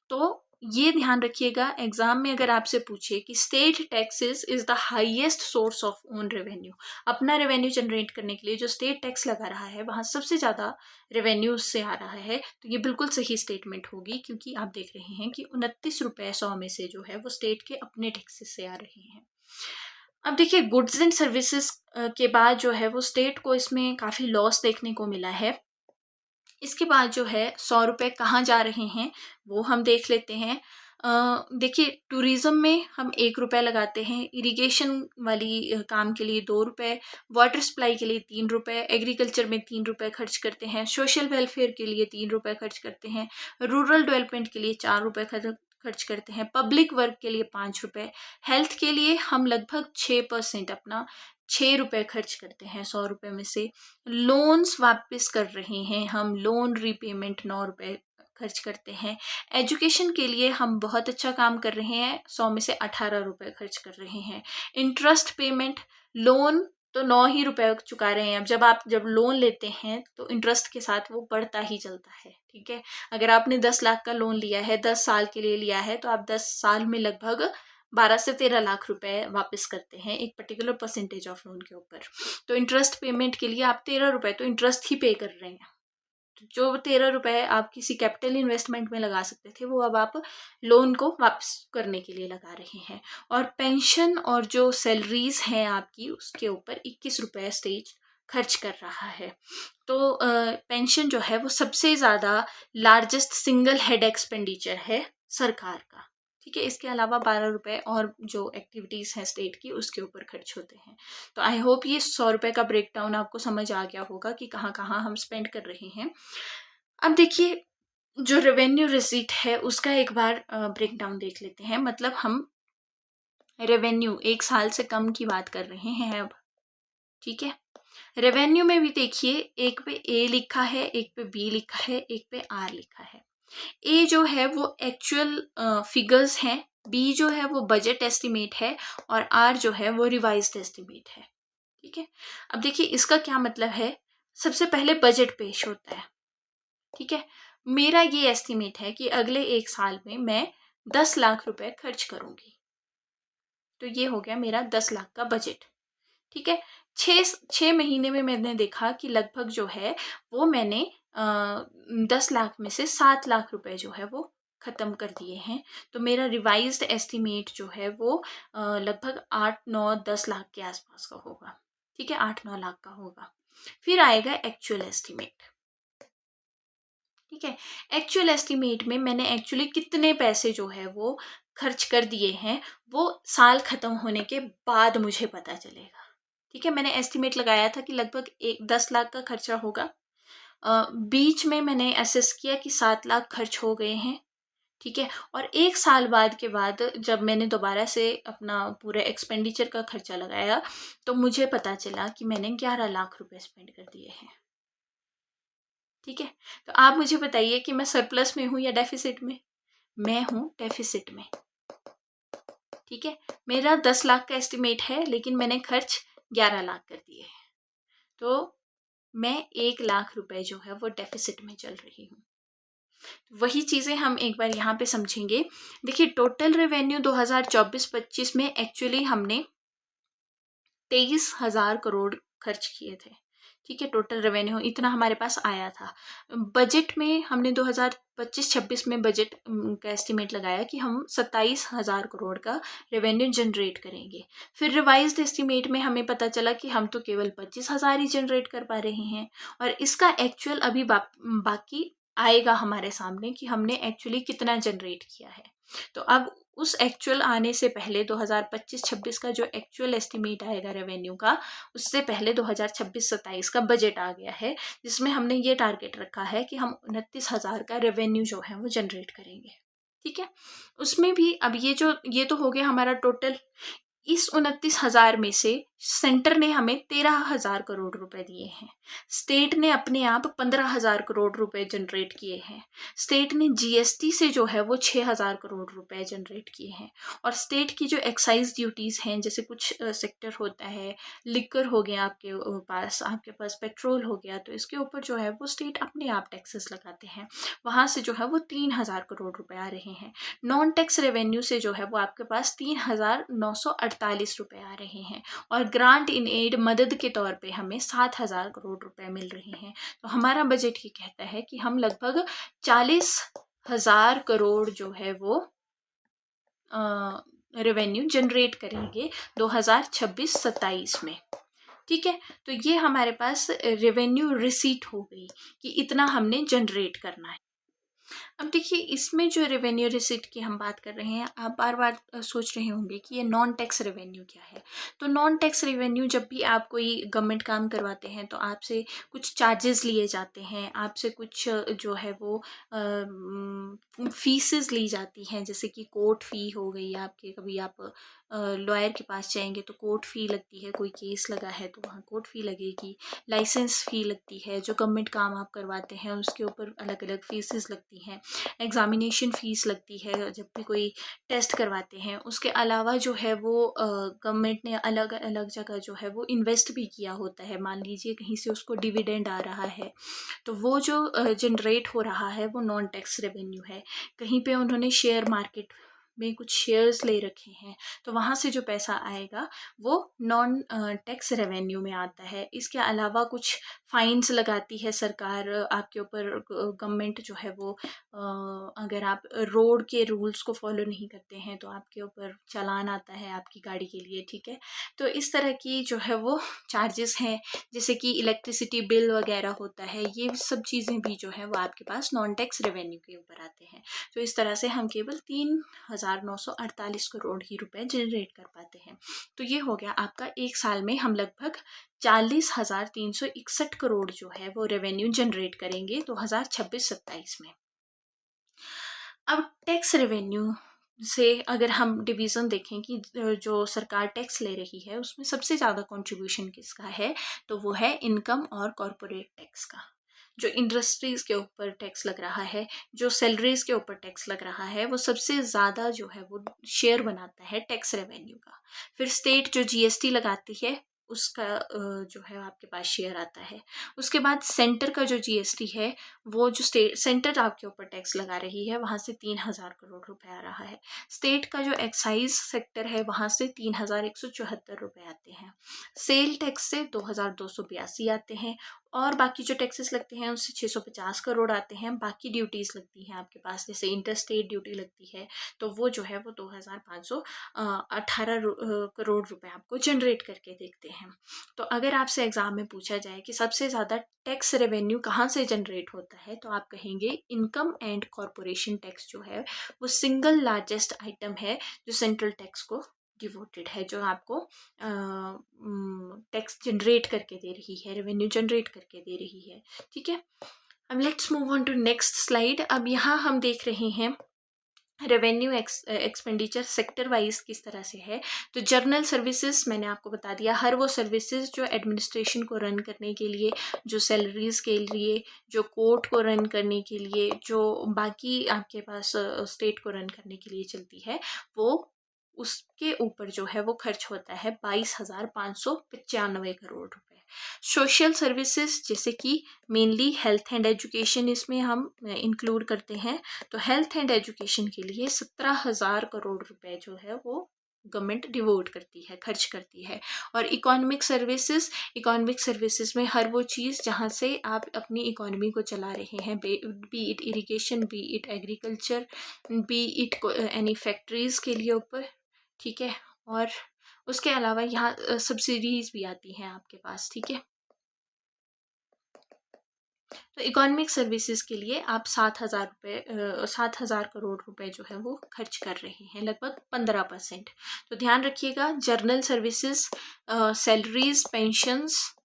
तो ये ध्यान रखिएगा, एग्जाम में अगर आपसे पूछे कि state taxes is the highest source of own revenue, अपना रेवेन्यू जनरेट करने के लिए जो स्टेट टैक्स लगा रहा है वहाँ सबसे ज़्यादा रेवेन्यू से आ रहा है, तो ये बिल्कुल सही स्टेटमेंट होगी, क्योंकि आप देख रहे हैं कि 29 रुपए 100 में से जो है वो स्टेट के अपने टैक्सेस से आ रहे हैं। अब देखिए, गुड्स एंड सर्विसेज के बाद जो है वो स्टेट को इसमें काफ़ी लॉस देखने को मिला है। इसके बाद जो है 100 रुपए कहाँ जा रहे हैं वो हम देख लेते हैं। देखिए, टूरिज़्म में हम 1 रुपए लगाते हैं, इरिगेशन वाली काम के लिए 2 रुपए, वाटर सप्लाई के लिए 3 रुपए, एग्रीकल्चर में 3 रुपए खर्च करते हैं, सोशल वेलफेयर के लिए 3 रुपए खर्च करते हैं, रूरल डेवलपमेंट के लिए 4 रुपए खर्च करते हैं, पब्लिक वर्क के लिए 5 रुपए, हेल्थ के लिए हम लगभग 6% अपना 6 रुपए खर्च करते हैं 100 रुपए में से। लोन्स वापस कर रहे हैं हम, लोन रीपेमेंट 9 रुपए खर्च करते हैं। एजुकेशन के लिए हम बहुत अच्छा काम कर रहे हैं, 100 में से 18 रुपए खर्च कर रहे हैं। इंटरेस्ट पेमेंट, लोन तो 9 ही रुपए चुका रहे हैं। अब जब लोन लेते हैं तो इंटरेस्ट के साथ वो बढ़ता ही चलता है। ठीक है, अगर आपने 10 लाख का लोन लिया है, 10 साल के लिए लिया है, तो आप 10 साल में लगभग 12 से 13 लाख रुपए वापस करते हैं एक पर्टिकुलर परसेंटेज ऑफ लोन के ऊपर। तो इंटरेस्ट पेमेंट के लिए आप 13 रुपए तो इंटरेस्ट ही पे कर रहे हैं। तो जो 13 रुपए आप किसी कैपिटल इन्वेस्टमेंट में लगा सकते थे, वो अब आप लोन को वापस करने के लिए लगा रहे हैं। और पेंशन और जो सैलरीज हैं आपकी, उसके ऊपर 21 रुपए स्टेट खर्च कर रहा है। तो पेंशन जो है वो सबसे ज़्यादा लार्जेस्ट सिंगल हेड एक्सपेंडिचर है सरकार का। ठीक है, इसके अलावा 12 रुपए और जो एक्टिविटीज़ हैं स्टेट की उसके ऊपर खर्च होते हैं। तो आई होप ये 100 रुपए का ब्रेक डाउन आपको समझ आ गया होगा कि कहाँ कहाँ हम स्पेंड कर रहे हैं। अब देखिए, जो रेवेन्यू रिसीट है उसका एक बार ब्रेक डाउन देख लेते हैं। मतलब हम रेवेन्यू 1 साल से कम की बात कर रहे हैं अब। ठीक है, रेवेन्यू में भी देखिए, एक पे ए लिखा है, एक पे बी लिखा है, एक पे आर लिखा है। ए जो है वो एक्चुअल फिगर्स हैं, बी जो है वो बजट एस्टिमेट है, और आर जो है वो रिवाइज्ड एस्टिमेट है। ठीक है, अब देखिए इसका क्या मतलब है। सबसे पहले बजट पेश होता है। ठीक है, मेरा ये एस्टिमेट है कि अगले 1 साल में मैं 10 लाख रुपए खर्च करूंगी। तो ये हो गया मेरा 10 लाख का बजट। ठीक है, 6 महीने में मैंने देखा कि लगभग जो है वो मैंने 10 लाख में से 7 लाख रुपए जो है वो ख़त्म कर दिए हैं। तो मेरा रिवाइज्ड एस्टिमेट जो है वो लगभग 8, 9, 10 लाख के आसपास का होगा। ठीक है, 8, 9 लाख का होगा। फिर आएगा एक्चुअल एस्टिमेट। ठीक है। एक्चुअल एस्टिमेट में मैंने एक्चुअली कितने पैसे जो है वो खर्च कर दिए हैं, वो साल ख़त्म होने के बाद मुझे पता चलेगा। ठीक है, मैंने एस्टिमेट लगाया था कि लगभग 10 लाख का खर्चा होगा। बीच में मैंने असेस किया कि 7 लाख खर्च हो गए हैं। ठीक है, और 1 साल बाद के बाद जब मैंने दोबारा से अपना पूरे एक्सपेंडिचर का खर्चा लगाया, तो मुझे पता चला कि मैंने 11 लाख रुपए स्पेंड कर दिए हैं। ठीक है, तो आप मुझे बताइए कि मैं सरप्लस में हूँ या डेफिसिट में? मैं हूँ डेफिसिट में। ठीक है, मेरा 10 लाख का एस्टिमेट है, लेकिन मैंने खर्च 11 लाख कर दिए हैं, तो मैं 1 लाख रुपए जो है वो डेफिसिट में चल रही हूँ। वही चीज़ें हम एक बार यहाँ पे समझेंगे। देखिए, टोटल रेवेन्यू 2024-25 में एक्चुअली हमने 23,000 करोड़ खर्च किए थे। ठीक है, टोटल रेवेन्यू इतना हमारे पास आया था। बजट में हमने 2025-26 में बजट का एस्टिमेट लगाया कि हम 27,000 करोड़ का रेवेन्यू जनरेट करेंगे। फिर रिवाइज्ड एस्टिमेट में हमें पता चला कि हम तो केवल 25,000 ही जनरेट कर पा रहे हैं, और इसका एक्चुअल अभी बाकी आएगा हमारे सामने कि हमने एक्चुअली कितना जनरेट किया है। तो अब उस एक्चुअल आने से पहले 2025-26 का जो एक्चुअल एस्टिमेट आएगा रेवेन्यू का, उससे पहले 2026-27 का बजट आ गया है, जिसमें हमने ये टारगेट रखा है कि हम 29,000 का रेवेन्यू जो है वो जनरेट करेंगे। ठीक है, उसमें भी अब ये तो हो गया हमारा टोटल। इस 29,000 में से सेंटर ने हमें 13,000 करोड़ रुपए दिए हैं। स्टेट ने अपने आप 15,000 करोड़ रुपए जनरेट किए हैं। स्टेट ने जीएसटी से जो है वो 6,000 करोड़ रुपए जनरेट किए हैं। और स्टेट की जो एक्साइज ड्यूटीज़ हैं, जैसे कुछ सेक्टर होता है, लिकर हो गया आपके पास पेट्रोल हो गया, तो इसके ऊपर जो है वो स्टेट अपने आप टैक्सेस लगाते हैं। वहाँ से जो है वो 3,000 करोड़ रुपए आ रहे हैं। नॉन टैक्स रेवेन्यू से जो है वो आपके पास 3,948 रुपए आ रहे हैं। और ग्रांट इन एड मदद के तौर पे हमें 7,000 करोड़ रुपए मिल रहे हैं। तो हमारा बजट ये कहता है कि हम लगभग 40,000 करोड़ जो है वो रेवेन्यू जनरेट करेंगे 2026-27 में। ठीक है, तो ये हमारे पास रेवेन्यू रिसीट हो गई कि इतना हमने जनरेट करना है। अब देखिए, इसमें जो रेवेन्यू रिसिट की हम बात कर रहे हैं, आप बार बार सोच रहे होंगे कि ये नॉन टैक्स रेवेन्यू क्या है। तो नॉन टैक्स रेवेन्यू, जब भी आप कोई गवर्नमेंट काम करवाते हैं तो आपसे कुछ चार्जेस लिए जाते हैं, आपसे कुछ जो है वो फीसेस ली जाती हैं, जैसे कि कोर्ट फ़ी हो गई आपके, कभी आप लॉयर के पास जाएंगे तो कोर्ट फ़ी लगती है, कोई केस लगा है तो वहाँ कोर्ट फ़ी लगेगी, लाइसेंस फ़ी लगती है, जो गवर्नमेंट काम आप करवाते हैं उसके ऊपर अलग अलग फीसेस लगती हैं, एग्ज़ामिनेशन फ़ीस लगती है जब भी कोई टेस्ट करवाते हैं। उसके अलावा जो है वो गवर्नमेंट ने अलग अलग जगह जो है वो इन्वेस्ट भी किया होता है। मान लीजिए कहीं से उसको डिविडेंड आ रहा है, तो वो जो जनरेट हो रहा है वो नॉन टैक्स रेवेन्यू है। कहीं पे उन्होंने शेयर मार्केट में कुछ शेयर्स ले रखे हैं, तो वहाँ से जो पैसा आएगा वो नॉन टैक्स रेवेन्यू में आता है। इसके अलावा कुछ फाइन्स लगाती है सरकार आपके ऊपर, गवर्नमेंट जो है वो अगर आप रोड के रूल्स को फॉलो नहीं करते हैं तो आपके ऊपर चालान आता है आपकी गाड़ी के लिए। ठीक है, तो इस तरह की जो है वो चार्जेस हैं, जैसे कि इलेक्ट्रिसिटी बिल वगैरह होता है, ये सब चीज़ें भी जो है वो आपके पास नॉन टैक्स रेवेन्यू के ऊपर आते हैं। तो इस तरह से हम केवल 3,948 करोड़ ही रुपए जनरेट कर पाते हैं। तो ये हो गया आपका 1 साल में हम लगभग 40,361 करोड़ जो है वो रेवेन्यू जनरेट करेंगे 2026-27 में। अब टैक्स रेवेन्यू से अगर हम डिवीज़न देखें कि जो सरकार टैक्स ले रही है उसमें सबसे ज़्यादा कंट्रीब्यूशन किसका है, तो वो है इनकम और कॉरपोरेट टैक्स का। जो इंडस्ट्रीज़ के ऊपर टैक्स लग रहा है, जो सैलरीज़ के ऊपर टैक्स लग रहा है, वो सबसे ज़्यादा जो है वो शेयर बनाता है टैक्स रेवेन्यू का। फिर स्टेट जो जीएसटी लगाती है उसका जो है आपके पास शेयर आता है। उसके बाद सेंटर का जो जीएसटी है, वो जो सेंटर आपके ऊपर टैक्स लगा रही है, वहाँ से 3,000 करोड़ रुपए आ रहा है। स्टेट का जो एक्साइज सेक्टर है, वहाँ से 3,174 रुपए आते हैं। सेल टैक्स से 2,282 आते हैं। और बाकी जो टैक्सेस लगते हैं उससे 650 करोड़ आते हैं। बाकी ड्यूटीज़ लगती हैं आपके पास, जैसे इंटरस्टेट ड्यूटी लगती है, तो वो जो है वो 2518 करोड़ रुपए आपको जनरेट करके देखते हैं। तो अगर आपसे एग्ज़ाम में पूछा जाए कि सबसे ज़्यादा टैक्स रेवेन्यू कहाँ से जनरेट होता है, तो आप कहेंगे इनकम एंड कॉरपोरेशन टैक्स जो है वो सिंगल लार्जेस्ट आइटम है जो सेंट्रल टैक्स को डिवोटेड है, जो आपको टैक्स जनरेट करके दे रही है, रेवेन्यू जनरेट करके दे रही है। ठीक है, अब let's move on to next slide. अब यहाँ हम देख रहे हैं रेवेन्यू एक्सपेंडिचर सेक्टर वाइज किस तरह से है। तो जर्नल सर्विसेज मैंने आपको बता दिया, हर वो सर्विसेज जो एडमिनिस्ट्रेशन को रन करने के लिए, जो सैलरीज के लिए, जो कोर्ट को रन करने के लिए, जो बाकी आपके पास स्टेट को रन करने के लिए चलती है, वो उसके ऊपर जो है वो खर्च होता है 22,595 करोड़ रुपए। सोशल सर्विसेज जैसे कि मेनली हेल्थ एंड एजुकेशन इसमें हम इंक्लूड करते हैं, तो हेल्थ एंड एजुकेशन के लिए 17,000 करोड़ रुपए जो है वो गवर्नमेंट डिवोट करती है, खर्च करती है। और इकोनॉमिक सर्विसेज में हर वो चीज़ जहाँ से आप अपनी इकोनॉमी को चला रहे हैं, B it irrigation, B it agriculture, B it any factories के लिए ऊपर। ठीक है, और उसके अलावा यहाँ सब्सिडीज भी आती हैं आपके पास। ठीक है, तो इकोनॉमिक सर्विसेज के लिए आप 7,000 करोड़ रुपए जो है वो खर्च कर रहे हैं, लगभग 15%। तो ध्यान रखिएगा, journal services, salaries, pensions,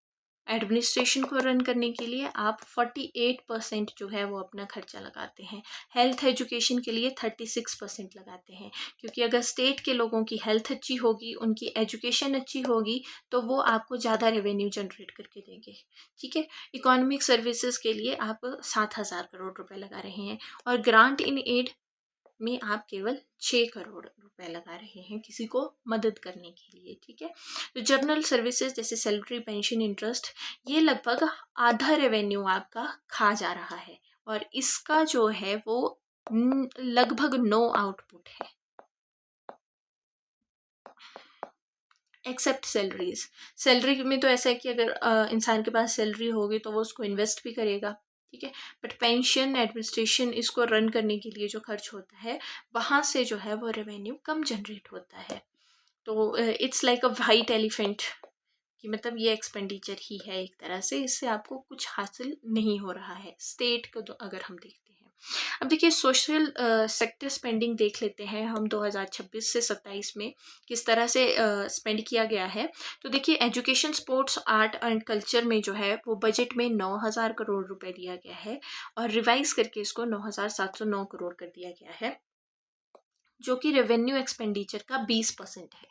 administration को रन करने के लिए आप 48% जो है वो अपना खर्चा लगाते हैं। हेल्थ एजुकेशन के लिए 36% लगाते हैं, क्योंकि अगर स्टेट के लोगों की हेल्थ अच्छी होगी, उनकी एजुकेशन अच्छी होगी, तो वो आपको ज़्यादा रेवेन्यू जनरेट करके देंगे। ठीक है, इकोनॉमिक सर्विसेज के लिए आप 7,000 करोड़ रुपए लगा रहे हैं, और ग्रांट इन एड में आप केवल 6 करोड़ रुपए लगा रहे हैं किसी को मदद करने के लिए। ठीक है, तो जनरल सर्विसेज जैसे सैलरी, पेंशन, इंटरेस्ट, ये लगभग आधा रेवेन्यू आपका खा जा रहा है, और इसका जो है वो लगभग नो आउटपुट है, एक्सेप्ट सैलरीज। सैलरी में तो ऐसा है कि अगर इंसान के पास सैलरी होगी तो वो उसको इन्वेस्ट भी करेगा। ठीक है, बट पेंशन, एडमिनिस्ट्रेशन, इसको रन करने के लिए जो खर्च होता है, वहाँ से जो है वो रेवेन्यू कम जनरेट होता है। तो it's like a white elephant, कि मतलब ये एक्सपेंडिचर ही है एक तरह से, इससे आपको कुछ हासिल नहीं हो रहा है स्टेट को। तो अगर हम देखते हैं, अब देखिए सोशल सेक्टर स्पेंडिंग देख लेते हैं हम 2026 से 27 में किस तरह से स्पेंड किया गया है। तो देखिए education, sports, art and culture में जो है वो बजट में 9,000 करोड़ रुपए दिया गया है, और रिवाइज करके इसको 9,709 करोड़ कर दिया गया है, जो कि रेवेन्यू एक्सपेंडिचर का 20% है।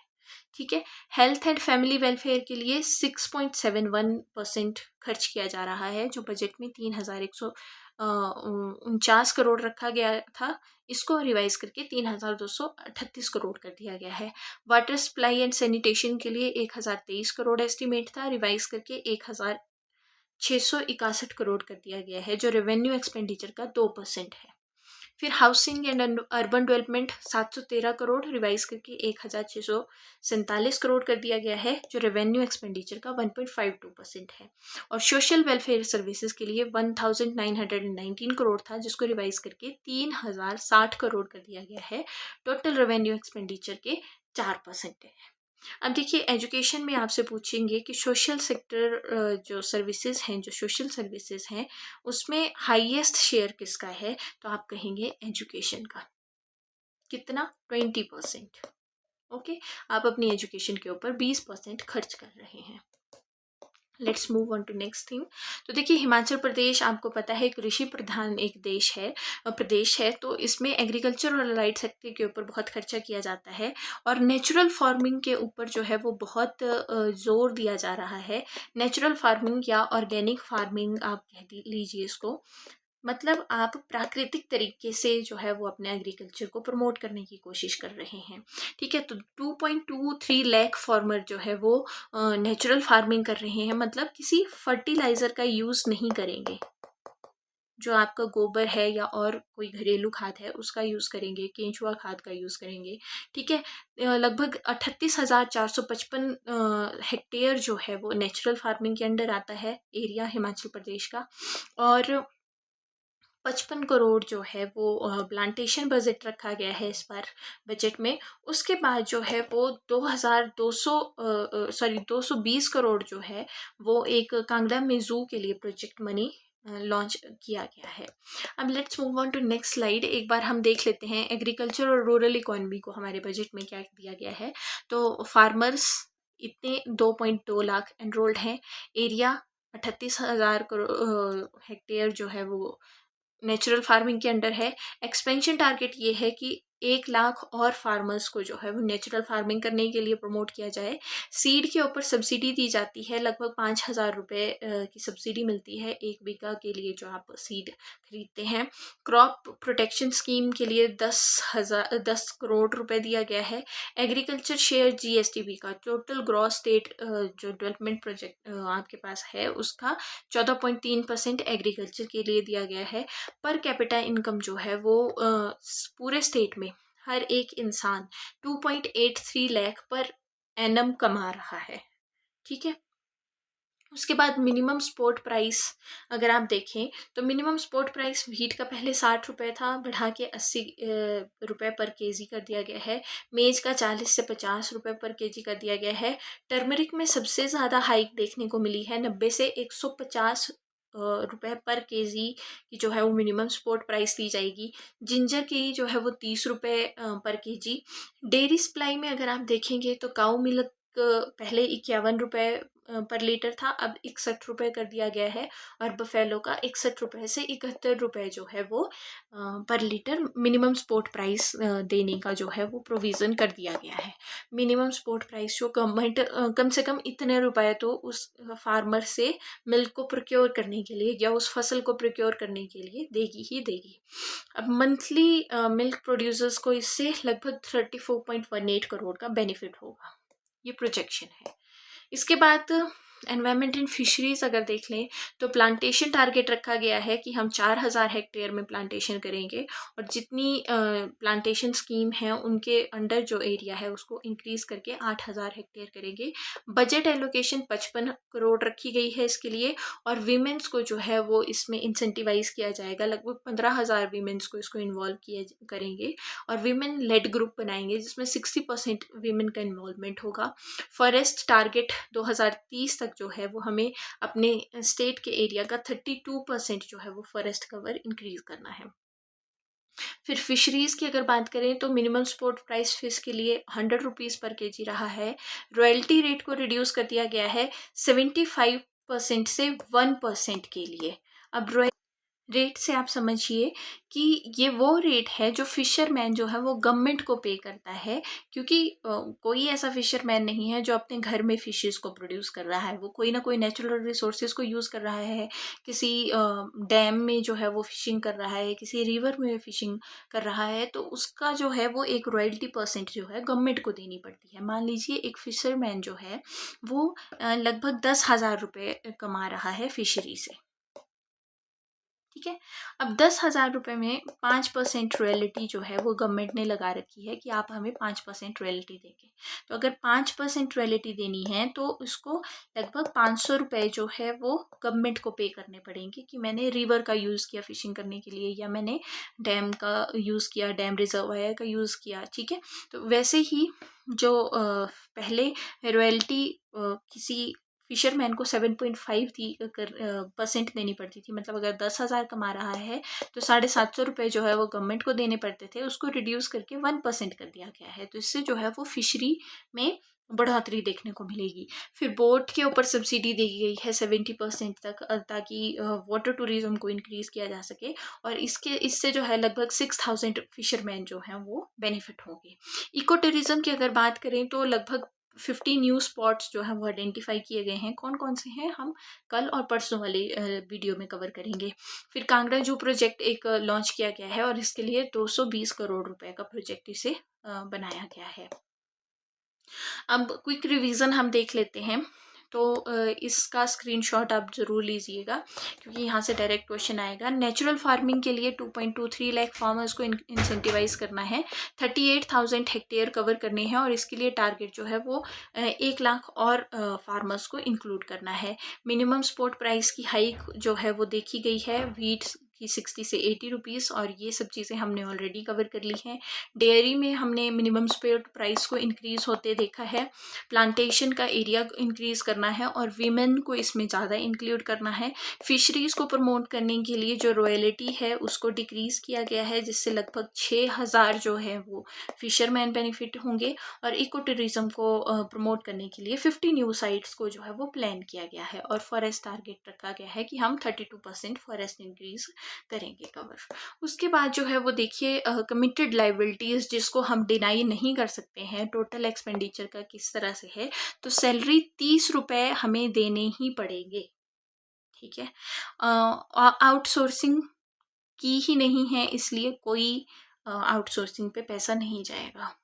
ठीक है, हेल्थ एंड फैमिली वेलफेयर के लिए 6.71% खर्च किया जा रहा है, जो बजट में 3,149 करोड़ रखा गया था, इसको रिवाइज करके 3,238 करोड़ कर दिया गया है। वाटर सप्लाई एंड सैनिटेशन के लिए 1,023 करोड़ एस्टिमेट था, रिवाइज करके 1,661 करोड़ कर दिया गया है, जो रेवेन्यू एक्सपेंडिचर का 2% है। फिर housing and urban development 713 crore, revise करके 1,647 करोड़ कर दिया गया है, जो रेवेन्यू एक्सपेंडिचर का 1.52% है। और सोशल वेलफेयर सर्विसेज के लिए 1,919 करोड़ था, जिसको रिवाइज करके 3,060 करोड़ कर दिया गया है, टोटल रेवेन्यू एक्सपेंडिचर के 4% है। अब देखिए एजुकेशन में आपसे पूछेंगे कि सोशल सेक्टर जो सर्विसेज हैं, जो सोशल सर्विसेज हैं, उसमें हाईएस्ट शेयर किसका है, तो आप कहेंगे एजुकेशन का। कितना? 20%। ओके, आप अपनी एजुकेशन के ऊपर 20% खर्च कर रहे हैं। Let's move on to next thing. तो देखिए हिमाचल प्रदेश आपको पता है कृषि प्रधान एक देश है, प्रदेश है, तो इसमें एग्रीकल्चर और अलाइड सेक्टर के ऊपर बहुत खर्चा किया जाता है, और नेचुरल फार्मिंग के ऊपर जो है वो बहुत जोर दिया जा रहा है। नेचुरल फार्मिंग या ऑर्गेनिक फार्मिंग आप कह लीजिए इसको, मतलब आप प्राकृतिक तरीके से जो है वो अपने एग्रीकल्चर को प्रमोट करने की कोशिश कर रहे हैं। ठीक है, तो 2.23 लाख फार्मर जो है वो नेचुरल फार्मिंग कर रहे हैं, मतलब किसी फर्टिलाइज़र का यूज़ नहीं करेंगे। जो आपका गोबर है या और कोई घरेलू खाद है उसका यूज़ करेंगे, केंचुआ खाद का यूज़ करेंगे। ठीक है, लगभग 38,455 हेक्टेयर जो है वो नेचुरल फार्मिंग के अंडर आता है एरिया हिमाचल प्रदेश का। और 55 करोड़ जो है वो प्लांटेशन बजट रखा गया है इस बार बजट में। उसके बाद जो है वो 220 करोड़ जो है वो एक कांगड़ा में ज़ू के लिए प्रोजेक्ट मनी लॉन्च किया गया है। अब let's move on to next slide. एक बार हम देख लेते हैं एग्रीकल्चर और रूरल इकोनॉमी को हमारे बजट में क्या दिया गया है। तो फार्मर्स इतने 2.2 लाख एनरोल्ड हैं। एरिया 38,000 करोड़ हेक्टेयर जो है वो नेचुरल फार्मिंग के अंडर है। एक्सपेंशन टारगेट ये है कि 1 लाख और फार्मर्स को जो है वो नेचुरल फार्मिंग करने के लिए प्रमोट किया जाए। सीड के ऊपर सब्सिडी दी जाती है, लगभग 5,000 रुपये की सब्सिडी मिलती है 1 बीघा के लिए जो आप सीड खरीदते हैं। क्रॉप प्रोटेक्शन स्कीम के लिए 10 करोड़ रुपए दिया गया है। एग्रीकल्चर शेयर जीएसटीबी का टोटल ग्रॉस स्टेट जो डेवलपमेंट प्रोजेक्ट आपके पास है उसका 14.3% एग्रीकल्चर के लिए दिया गया है। पर कैपिटा इनकम जो है वो पूरे स्टेट में हर एक इंसान 2.83 लाख पर एनम कमा रहा है। ठीक है, उसके बाद मिनिमम सपोर्ट प्राइस अगर आप देखें तो मिनिमम सपोर्ट प्राइस व्हीट का पहले 60 रुपये था, बढ़ा के 80 रुपये पर केजी कर दिया गया है। मेज का 40 से 50 रुपये पर केजी कर दिया गया है। टर्मरिक में सबसे ज़्यादा हाइक देखने को मिली है, 90 से 150 रुपये पर केजी की जो है वो मिनिमम सपोर्ट प्राइस दी जाएगी। जिंजर की जो है वो 30 रुपये पर केजी। डेयरी सप्लाई में अगर आप देखेंगे तो काऊ मिल्क पहले 51 रुपये पर लीटर था, अब 61 रुपये कर दिया गया है। और बफेलो का 61 रुपये से 71 रुपये जो है वो पर लीटर मिनिमम सपोर्ट प्राइस देने का जो है वो प्रोविज़न कर दिया गया है। मिनिमम सपोर्ट प्राइस जो गवर्नमेंट कम से कम इतने रुपए तो उस फार्मर से मिल्क को प्रोक्योर करने के लिए या उस फसल को प्रोक्योर करने के लिए देगी ही देगी। अब मंथली मिल्क प्रोड्यूसर्स को इससे लगभग 34.18 करोड़ का बेनिफिट होगा, ये प्रोजेक्शन है। इसके बाद एनवायरनमेंट एंड फिशरीज अगर देख लें तो प्लांटेशन टारगेट रखा गया है कि हम 4,000 हेक्टेयर में प्लांटेशन करेंगे। और जितनी प्लांटेशन स्कीम है उनके अंडर जो एरिया है उसको इंक्रीज करके 8,000 हेक्टेयर करेंगे। बजट एलोकेशन 55 करोड़ रखी गई है इसके लिए। और वीमेंस को जो है वो इसमें इंसेंटिवाइज किया जाएगा, लगभग 15,000 वीमेंस को इसको इन्वॉल्व किए करेंगे। और वीमेन लेड ग्रुप बनाएंगे जिसमें 60% वीमेन का इन्वॉल्वमेंट होगा। फॉरेस्ट टारगेट 2030 तक जो है वो हमें अपने स्टेट के एरिया का 32% जो है वो फॉरेस्ट कवर इंक्रीज करना है। फिर फिशरीज की अगर बात करें तो मिनिमम सपोर्ट प्राइस फिश के लिए 100 रुपीज़ पर केजी रहा है। रॉयल्टी रेट को रिड्यूस कर दिया गया है 75% से 1% के लिए। अब रेट से आप समझिए कि ये वो रेट है जो फिशरमैन जो है वो गवर्नमेंट को पे करता है। क्योंकि कोई ऐसा फिशरमैन नहीं है जो अपने घर में फिशेस को प्रोड्यूस कर रहा है, वो कोई ना कोई नेचुरल रिसोर्सेज को यूज़ कर रहा है। किसी डैम में जो है वो फिशिंग कर रहा है, किसी रिवर में फिशिंग कर रहा है, तो उसका जो है वो एक रॉयल्टी परसेंट जो है गवर्नमेंट को देनी पड़ती है। मान लीजिए एक फिशरमैन जो है वो लगभग 10,000 रुपये कमा रहा है फिशरी से। ठीक है, अब 10,000 रुपये में 5% रॉयल्टी जो है वो गवर्नमेंट ने लगा रखी है कि आप हमें 5% रॉयल्टी देंगे। तो अगर 5% रॉयल्टी देनी है तो उसको लगभग 500 रुपये जो है वो गवर्नमेंट को पे करने पड़ेंगे कि मैंने रिवर का यूज़ किया फिशिंग करने के लिए, या मैंने डैम का यूज़ किया, डैम रिजर्वायर का यूज़ किया। ठीक है, तो वैसे ही जो पहले रॉयल्टी किसी फिशरमैन को 7.5 थी परसेंट देनी पड़ती थी, मतलब अगर 10,000 कमा रहा है तो 750 रुपये जो है वो गवर्नमेंट को देने पड़ते थे, उसको रिड्यूस करके 1% कर दिया गया है। तो इससे जो है वो फिशरी में बढ़ोतरी देखने को मिलेगी। फिर बोट के ऊपर सब्सिडी दी गई है 70% तक, ताकि वाटर टूरिज्म को इंक्रीज़ किया जा सके। और इससे जो है लगभग 6,000 फिशरमैन जो हैं वो बेनिफिट होंगे। इको टूरिज्म की अगर बात करें तो लगभग 50 न्यू स्पॉट्स जो हैं वो आइडेंटिफाई किए गए हैं। कौन कौन से हैं हम कल और परसों वाली वीडियो में कवर करेंगे। फिर कांगड़ा जू प्रोजेक्ट एक लॉन्च किया गया है और इसके लिए 220 करोड़ रुपए का प्रोजेक्ट इसे बनाया गया है। अब क्विक रिवीजन हम देख लेते हैं। तो इसका स्क्रीनशॉट आप ज़रूर लीजिएगा, क्योंकि यहाँ से डायरेक्ट क्वेश्चन आएगा। नेचुरल फार्मिंग के लिए 2.23 लाख फार्मर्स को इंसेंटिवाइज करना है, 38,000 हेक्टेयर कवर करने हैं, और इसके लिए टारगेट जो है वो 1 लाख और फार्मर्स को इंक्लूड करना है। मिनिमम सपोर्ट प्राइस की हाइक जो है वो देखी गई है, वीट की 60 से 80 रुपीज़, और ये सब चीज़ें हमने ऑलरेडी कवर कर ली हैं। डेयरी में हमने मिनिमम सपोर्ट प्राइस को इंक्रीज़ होते देखा है, प्लांटेशन का एरिया इंक्रीज़ करना है, और वीमेन को इसमें ज़्यादा इंक्लूड करना है। फिशरीज़ को प्रमोट करने के लिए जो रॉयल्टी है उसको डिक्रीज़ किया गया है, जिससे लगभग 6,000 जो है वो फिशरमैन बेनिफिट होंगे, और इको टूरिज़्म को प्रमोट करने के लिए 50 न्यू साइट्स को जो है वो प्लान किया गया है, और फॉरेस्ट टारगेट रखा गया है कि हम 32% फॉरेस्ट इंक्रीज करेंगे कवर। उसके बाद जो है वो देखिए कमिटेड लाइबिलिटीज़, जिसको हम डिनाई नहीं कर सकते हैं, टोटल एक्सपेंडिचर का किस तरह से है। तो सैलरी 30 रुपये हमें देने ही पड़ेंगे, ठीक है। आउटसोर्सिंग की ही नहीं है, इसलिए कोई आउटसोर्सिंग पे पैसा नहीं जाएगा।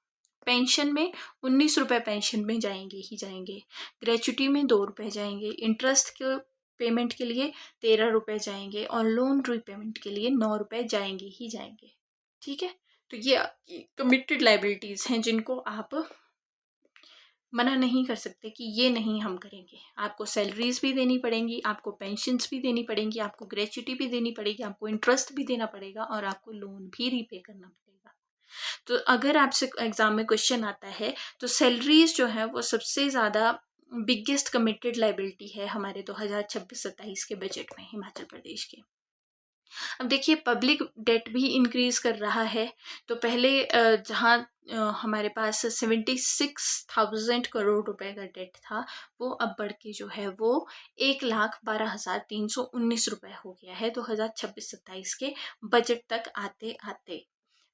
पेंशन में 19 रुपये पेंशन में जाएंगे ही जाएंगे, ग्रेचुटी में 2 रुपये जाएंगे, इंटरेस्ट के पेमेंट के लिए 13 रुपये जाएंगे, और लोन रीपेमेंट के लिए 9 रुपये जाएंगे ही जाएंगे, ठीक है। तो ये कमिटेड लाइबिलिटीज़ हैं जिनको आप मना नहीं कर सकते कि ये नहीं हम करेंगे। आपको सैलरीज भी देनी पड़ेंगी, आपको पेंशन्स भी देनी पड़ेंगी, आपको ग्रेचुटी भी देनी पड़ेगी, आपको इंटरेस्ट भी देना पड़ेगा, और आपको लोन भी रीपे करना पड़ेगा। तो अगर आपसे एग्जाम में क्वेश्चन आता है तो सैलरीज जो है वो सबसे ज़्यादा बिगेस्ट कमिटेड लाइबिलिटी है हमारे 2026-27 के बजट में हिमाचल प्रदेश के। अब देखिए पब्लिक डेट भी इंक्रीज कर रहा है। तो पहले जहाँ हमारे पास 76,000 करोड़ रुपए का डेट था, वो अब बढ़ के जो है वो 1,12,319 रुपए हो गया है 2026-27 के बजट तक आते आते।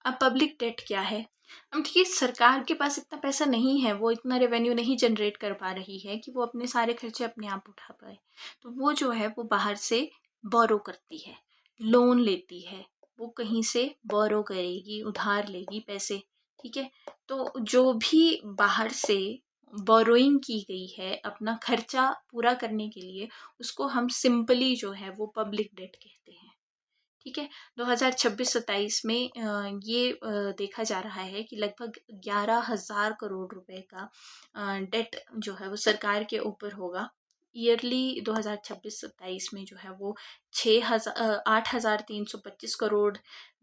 अब पब्लिक डेट क्या है? अब देखिए सरकार के पास इतना पैसा नहीं है, वो इतना रेवेन्यू नहीं जनरेट कर पा रही है कि वो अपने सारे खर्चे अपने आप उठा पाए। तो वो जो है वो बाहर से बोरो करती है, लोन लेती है, वो कहीं से बोरो करेगी, उधार लेगी पैसे, ठीक है। तो जो भी बाहर से बोरोइंग की गई है अपना खर्चा पूरा करने के लिए, उसको हम सिंपली जो है वो पब्लिक डेट कहते हैं, ठीक है। 2026-27 में ये देखा जा रहा है कि लगभग 11,000 करोड़ रुपए का डेट जो है वो सरकार के ऊपर होगा। ईयरली 2026-27 में जो है वो 8,325 करोड़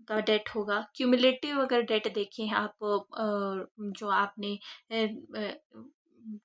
का डेट होगा। क्यूमुलेटिव अगर डेट देखें आप, जो आपने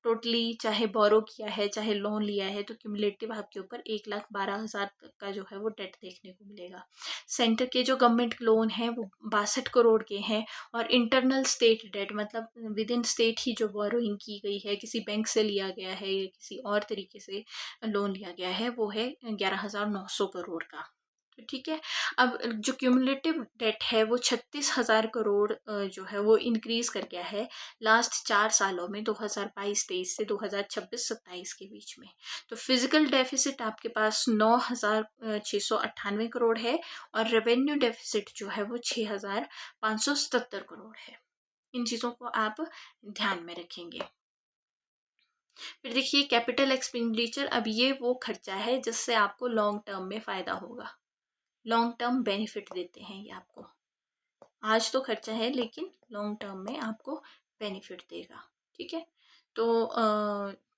टोटली चाहे बोरो किया है चाहे लोन लिया है, तो क्यूमुलेटिव आपके ऊपर 1,12,000 तक का जो है वो डेट देखने को मिलेगा। सेंटर के जो गवर्नमेंट लोन हैं वो 62 करोड़ के हैं, और इंटरनल स्टेट डेट मतलब विद इन स्टेट ही जो बोरोइंग की गई है, किसी बैंक से लिया गया है या किसी और तरीके से लोन लिया गया है, वो है 11,900 करोड़ का। तो ठीक है। अब जो क्यूमुलेटिव डेट है वो 36,000 करोड़ जो है वो इंक्रीज कर गया है लास्ट 4 सालों में, 2022-23 से 2026-27 के बीच में। तो फिजिकल डेफिसिट आपके पास 9,698 करोड़ है, और रेवेन्यू डेफिसिट जो है वो 6,577 करोड़ है। इन चीज़ों को आप ध्यान में रखेंगे। फिर देखिए कैपिटल एक्सपेंडिचर, अब ये वो खर्चा है जिससे आपको लॉन्ग टर्म में फ़ायदा होगा, लॉन्ग टर्म बेनिफिट देते हैं ये आपको। आज तो खर्चा है लेकिन लॉन्ग टर्म में आपको बेनिफिट देगा, ठीक है। तो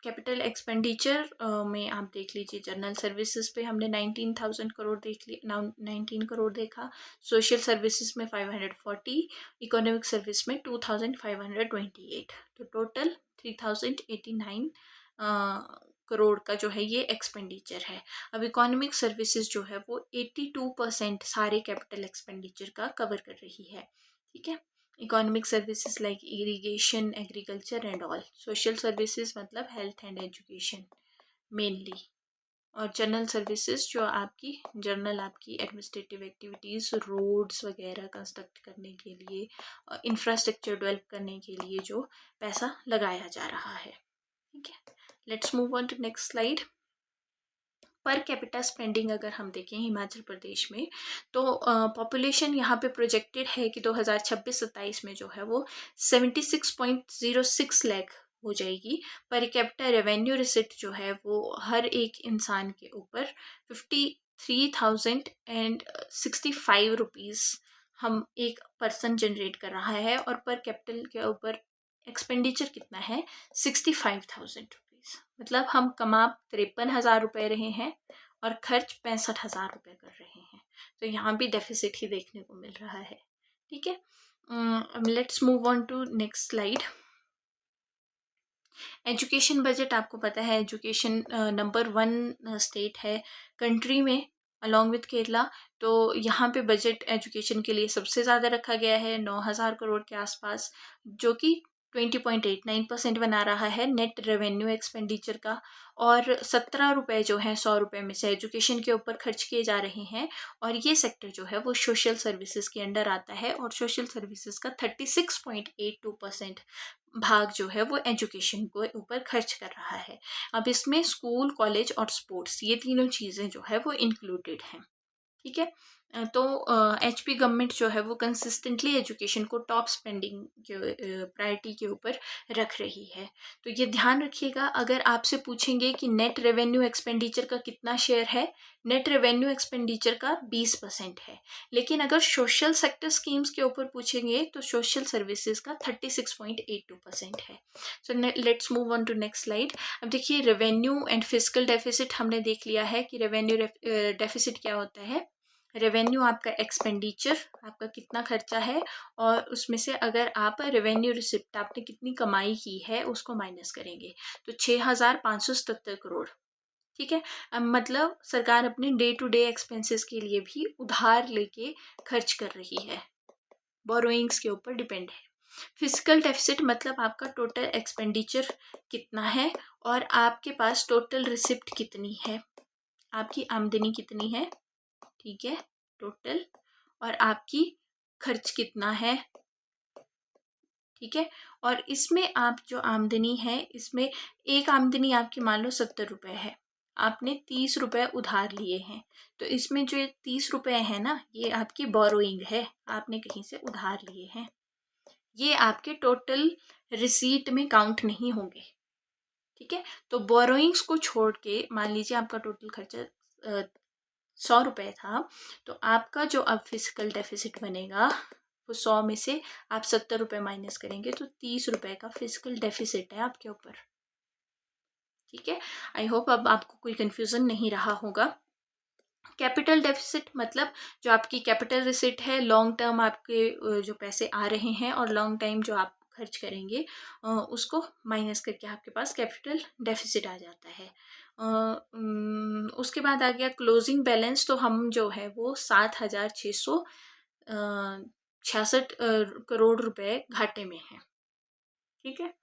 कैपिटल एक्सपेंडिचर में आप देख लीजिए, जनरल सर्विसेज पे हमने 19,000 करोड़ देख लिया, 19 करोड़ देखा। सोशल सर्विसेज में 540, इकोनॉमिक सर्विस में 2,528, तो टोटल 3,089 करोड़ का जो है ये एक्सपेंडिचर है। अब इकोनॉमिक सर्विसेज जो है वो 82% सारे कैपिटल एक्सपेंडिचर का कवर कर रही है, ठीक है। Economic services like irrigation, agriculture and all. Social services मतलब हेल्थ एंड एजुकेशन मेनली, और जनरल सर्विसेज जो आपकी एडमिनिस्ट्रेटिव एक्टिविटीज़, रोड्स वगैरह कंस्ट्रक्ट करने के लिए, इंफ्रास्ट्रक्चर डेवलप करने के लिए जो पैसा लगाया जा रहा है, ठीक है। Let's move on to next slide. Per capita spending अगर हम देखें हिमाचल प्रदेश में, तो पॉपुलेशन यहाँ पे प्रोजेक्टेड है कि 2026-27 में जो है वो 76.06 लाख हो जाएगी। पर कैपिटा रेवेन्यू रिसिप्ट जो है वो हर एक इंसान के ऊपर 53,065 रुपीज़ हम एक पर्सन जनरेट कर रहा है, और पर कैपिटल के ऊपर एक्सपेंडिचर कितना है 65,000 रुपीज़। मतलब हम कमा 53,000 रुपये रहे हैं और खर्च 65,000 रुपये कर रहे हैं। तो यहाँ भी डेफिसिट ही देखने को मिल रहा है। ठीक है, let's move on to next slide. Education budget, आपको पता है एजुकेशन नंबर 1 स्टेट है कंट्री में अलॉन्ग विथ केरला। तो यहाँ पे बजट एजुकेशन के लिए सबसे ज़्यादा रखा गया है 9,000 करोड़ के आसपास, जो कि 20.89% बना रहा है नेट रेवेन्यू एक्सपेंडिचर का। और 17 रुपये जो हैं 100 रुपये में से एजुकेशन के ऊपर खर्च किए जा रहे हैं। और ये सेक्टर जो है वो सोशल सर्विसेज के अंडर आता है, और सोशल सर्विसेज का 36.82% भाग जो है वो एजुकेशन को ऊपर खर्च कर रहा है। अब इसमें स्कूल, कॉलेज और स्पोर्ट्स, ये तीनों चीज़ें जो है वो इंक्लूडेड हैं। ठीक है, तो HP गवर्नमेंट जो है वो कंसिस्टेंटली एजुकेशन को टॉप स्पेंडिंग के प्रायोरिटी के ऊपर रख रही है। तो ये ध्यान रखिएगा, अगर आपसे पूछेंगे कि नेट रेवेन्यू एक्सपेंडिचर का कितना शेयर है, नेट रेवेन्यू एक्सपेंडिचर का 20% है। लेकिन अगर सोशल सेक्टर स्कीम्स के ऊपर पूछेंगे तो सोशल सर्विसेज का 36.82% है। So let's move on to next slide. अब देखिए, रेवेन्यू एंड फिस्कल डेफिसिट हमने देख लिया है कि रेवेन्यू डेफिसिट क्या होता है। रेवेन्यू आपका एक्सपेंडिचर, आपका कितना खर्चा है, और उसमें से अगर आप रेवेन्यू रिसिप्ट आपने कितनी कमाई की है उसको माइनस करेंगे, तो 6,577 करोड़। ठीक है, मतलब सरकार अपने डे टू डे एक्सपेंसेस के लिए भी उधार लेके खर्च कर रही है, बोरोइंग्स के ऊपर डिपेंड है। फिजिकल डेफिसिट मतलब आपका टोटल एक्सपेंडिचर कितना है और आपके पास टोटल रिसिप्ट कितनी है, आपकी आमदनी कितनी है, ठीक है, टोटल, और आपकी खर्च कितना है। ठीक है, और इसमें आप जो आमदनी है, इसमें एक आमदनी आपकी मान लो 70 रुपये है, आपने 30 रुपये उधार लिए हैं, तो इसमें जो 30 रुपये है ना, ये आपकी बोरोइंग है, आपने कहीं से उधार लिए हैं, ये आपके टोटल रिसीट में काउंट नहीं होंगे। ठीक है, तो बोरोइंग्स को छोड़ के मान लीजिए आपका टोटल खर्चा 100 रुपये था, तो आपका जो अब फिजिकल डेफिसिट बनेगा वो 100 में से आप 70 रुपये माइनस करेंगे, तो 30 रुपये का फिजिकल डेफिसिट है आपके ऊपर। ठीक है, आई होप अब आपको कोई कंफ्यूजन नहीं रहा होगा। कैपिटल डेफिसिट मतलब जो आपकी कैपिटल रिसिट है, लॉन्ग टर्म आपके जो पैसे आ रहे हैं और लॉन्ग टाइम जो आप खर्च करेंगे, उसको माइनस करके आपके पास कैपिटल डेफिसिट आ जाता है। उसके बाद आ गया क्लोजिंग बैलेंस, तो हम जो है वो 7,666 करोड़ रुपए घाटे में हैं। ठीक है,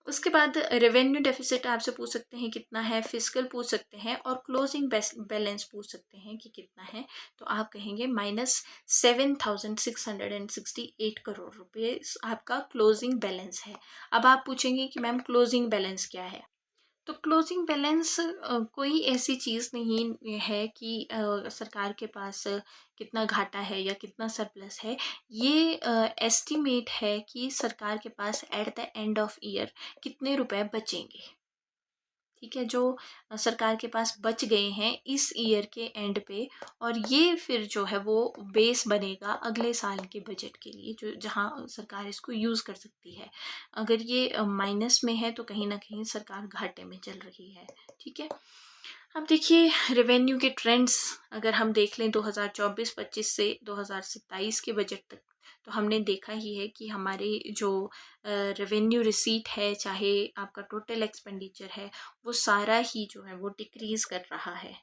उसके बाद रेवेन्यू डेफिसिट आपसे पूछ सकते हैं कितना है, फिजिकल पूछ सकते हैं, और क्लोजिंग बैलेंस पूछ सकते हैं कि कितना है, तो आप कहेंगे -7,668 करोड़ रुपए आपका क्लोजिंग बैलेंस है। अब आप पूछेंगे कि मैम क्लोजिंग बैलेंस क्या है, तो क्लोजिंग बैलेंस कोई ऐसी चीज़ नहीं है कि सरकार के पास कितना घाटा है या कितना सरप्लस है। ये एस्टिमेट है कि सरकार के पास at the end of year कितने रुपए बचेंगे। ठीक है, जो सरकार के पास बच गए हैं इस ईयर के एंड पे, और ये फिर जो है वो बेस बनेगा अगले साल के बजट के लिए, जो जहाँ सरकार इसको यूज़ कर सकती है। अगर ये माइनस में है तो कहीं ना कहीं सरकार घाटे में चल रही है। ठीक है, अब देखिए रेवेन्यू के ट्रेंड्स अगर हम देख लें 2024-25 से 2027 के बजट तक, तो हमने देखा ही है कि हमारे जो रेवेन्यू रिसीट है, चाहे आपका टोटल एक्सपेंडिचर है, वो सारा ही जो है वो डिक्रीज कर रहा है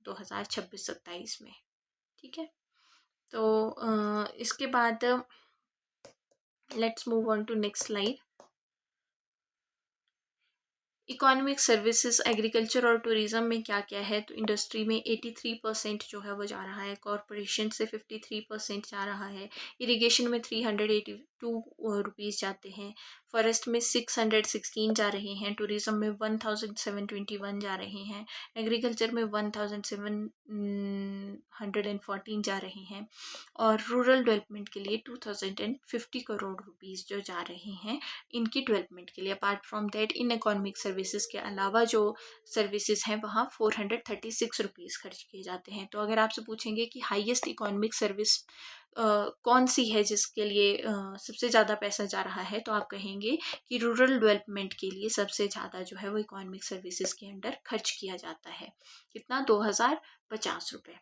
2026-27 में। ठीक है, तो इसके बाद let's move on to next slide. Economic services, agriculture और टूरिज्म में क्या क्या है, तो इंडस्ट्री में 83% जो है वो जा रहा है, कॉरपोरेशन से 53% जा रहा है, इरिगेशन में 382 रुपीज़ जाते हैं, फॉरेस्ट में 616 जा रहे हैं, टूरिज्म में 1721 जा रहे हैं, एग्रीकल्चर में 1714 जा रहे हैं, और रूरल डेवलपमेंट के लिए 2050 करोड़ रुपीस जो जा रहे हैं इनकी डेवलपमेंट के लिए। Apart from that in economic services के अलावा जो सर्विसेज हैं वहाँ 436 रुपीज़ खर्च किए जाते हैं। तो अगर आपसे पूछेंगे कि हाईएस्ट इकोनॉमिक सर्विस कौन सी है जिसके लिए सबसे ज़्यादा पैसा जा रहा है, तो आप कहेंगे कि रूरल डेवलपमेंट के लिए सबसे ज़्यादा जो है वो इकोनॉमिक सर्विसेज के अंडर खर्च किया जाता है। कितना? 2050 रुपये।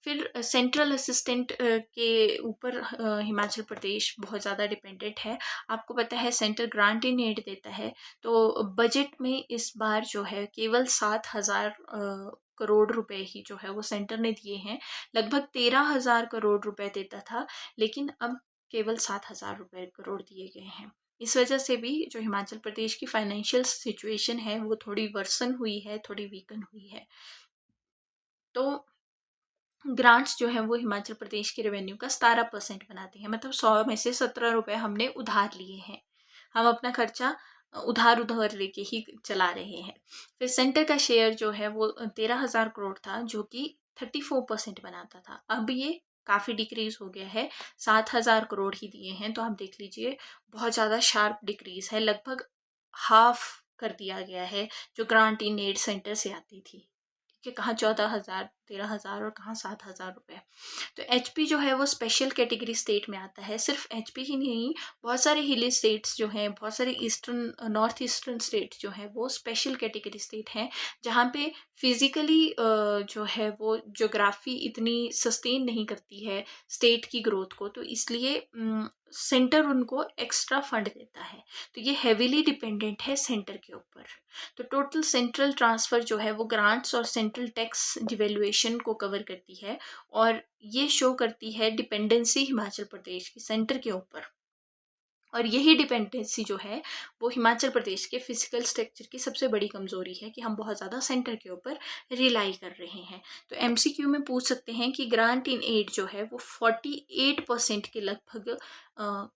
फिर सेंट्रल असिस्टेंट के ऊपर हिमाचल प्रदेश बहुत ज़्यादा डिपेंडेंट है। आपको पता है सेंटर ग्रांट इन एड देता है, तो बजट में इस बार जो है केवल 7,000 करोड़ रुपए ही जो है वो सेंटर ने दिए हैं। लगभग 13,000 करोड़ रुपए देता था, लेकिन अब केवल 7,000 करोड़ दिए गए हैं। इस वजह से भी जो हिमाचल प्रदेश की फाइनेंशियल सिचुएशन है वो थोड़ी वर्सन हुई है, थोड़ी वीकन हुई है। तो ग्रांट्स जो है वो हिमाचल प्रदेश के रेवेन्यू का 17% बनाते हैं, मतलब 100 में से 17 रुपये हमने उधार लिए हैं। हम अपना खर्चा उधार लेके ही चला रहे हैं। फिर सेंटर का शेयर जो है वो 13,000 करोड़ था, जो कि 34% बनाता था। अब ये काफ़ी डिक्रीज हो गया है, 7,000 करोड़ ही दिए हैं। तो आप देख लीजिए बहुत ज़्यादा शार्प डिक्रीज है, लगभग हाफ कर दिया गया है जो ग्रांट इन एड सेंटर से आती थी। कि कहाँ 14,000 13,000 और कहाँ 7,000 रुपये। तो एचपी जो है वो स्पेशल कैटेगरी स्टेट में आता है। सिर्फ एचपी ही नहीं, बहुत सारे हिली स्टेट्स जो हैं, बहुत सारे ईस्टर्न नॉर्थ ईस्टर्न स्टेट्स जो हैं वो स्पेशल कैटेगरी स्टेट हैं, जहाँ पे फिजिकली जो है वो ज्योग्राफी इतनी सस्टेन नहीं करती है स्टेट की ग्रोथ को, तो इसलिए सेंटर उनको एक्स्ट्रा फंड देता है। तो ये हेविली डिपेंडेंट है सेंटर के ऊपर। तो टोटल सेंट्रल ट्रांसफ़र जो है वो ग्रांट्स और सेंट्रल टैक्स डिवेल्युएशन को कवर करती है, और ये शो करती है डिपेंडेंसी हिमाचल प्रदेश की सेंटर के ऊपर। और यही डिपेंडेंसी जो है वो हिमाचल प्रदेश के फिजिकल स्ट्रक्चर की सबसे बड़ी कमज़ोरी है कि हम बहुत ज़्यादा सेंटर के ऊपर रिलाई कर रहे हैं। तो एमसीक्यू में पूछ सकते हैं कि ग्रांट इन एड जो है वो 48% के लगभग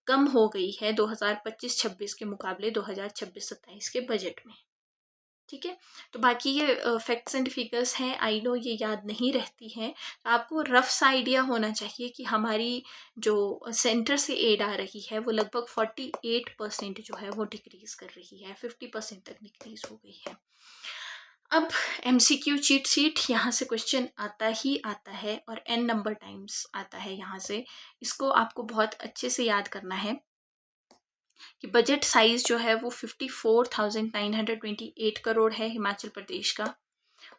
कम हो गई है 2025-26 के मुकाबले 2026-27 के बजट में। ठीक है, तो बाकी ये फैक्ट्स एंड फिगर्स हैं, आई नो ये याद नहीं रहती हैं, तो आपको रफ सा आइडिया होना चाहिए कि हमारी जो सेंटर से एड आ रही है वो लगभग 48% जो है वो डिक्रीज़ कर रही है, 50% तक डिक्रीज़ हो गई है। अब एमसीक्यू चीट शीट, यहाँ से क्वेश्चन आता ही आता है और n नंबर टाइम्स आता है यहाँ से। इसको आपको बहुत अच्छे से याद करना है कि बजट साइज जो है वो 54,928 करोड़ है हिमाचल प्रदेश का।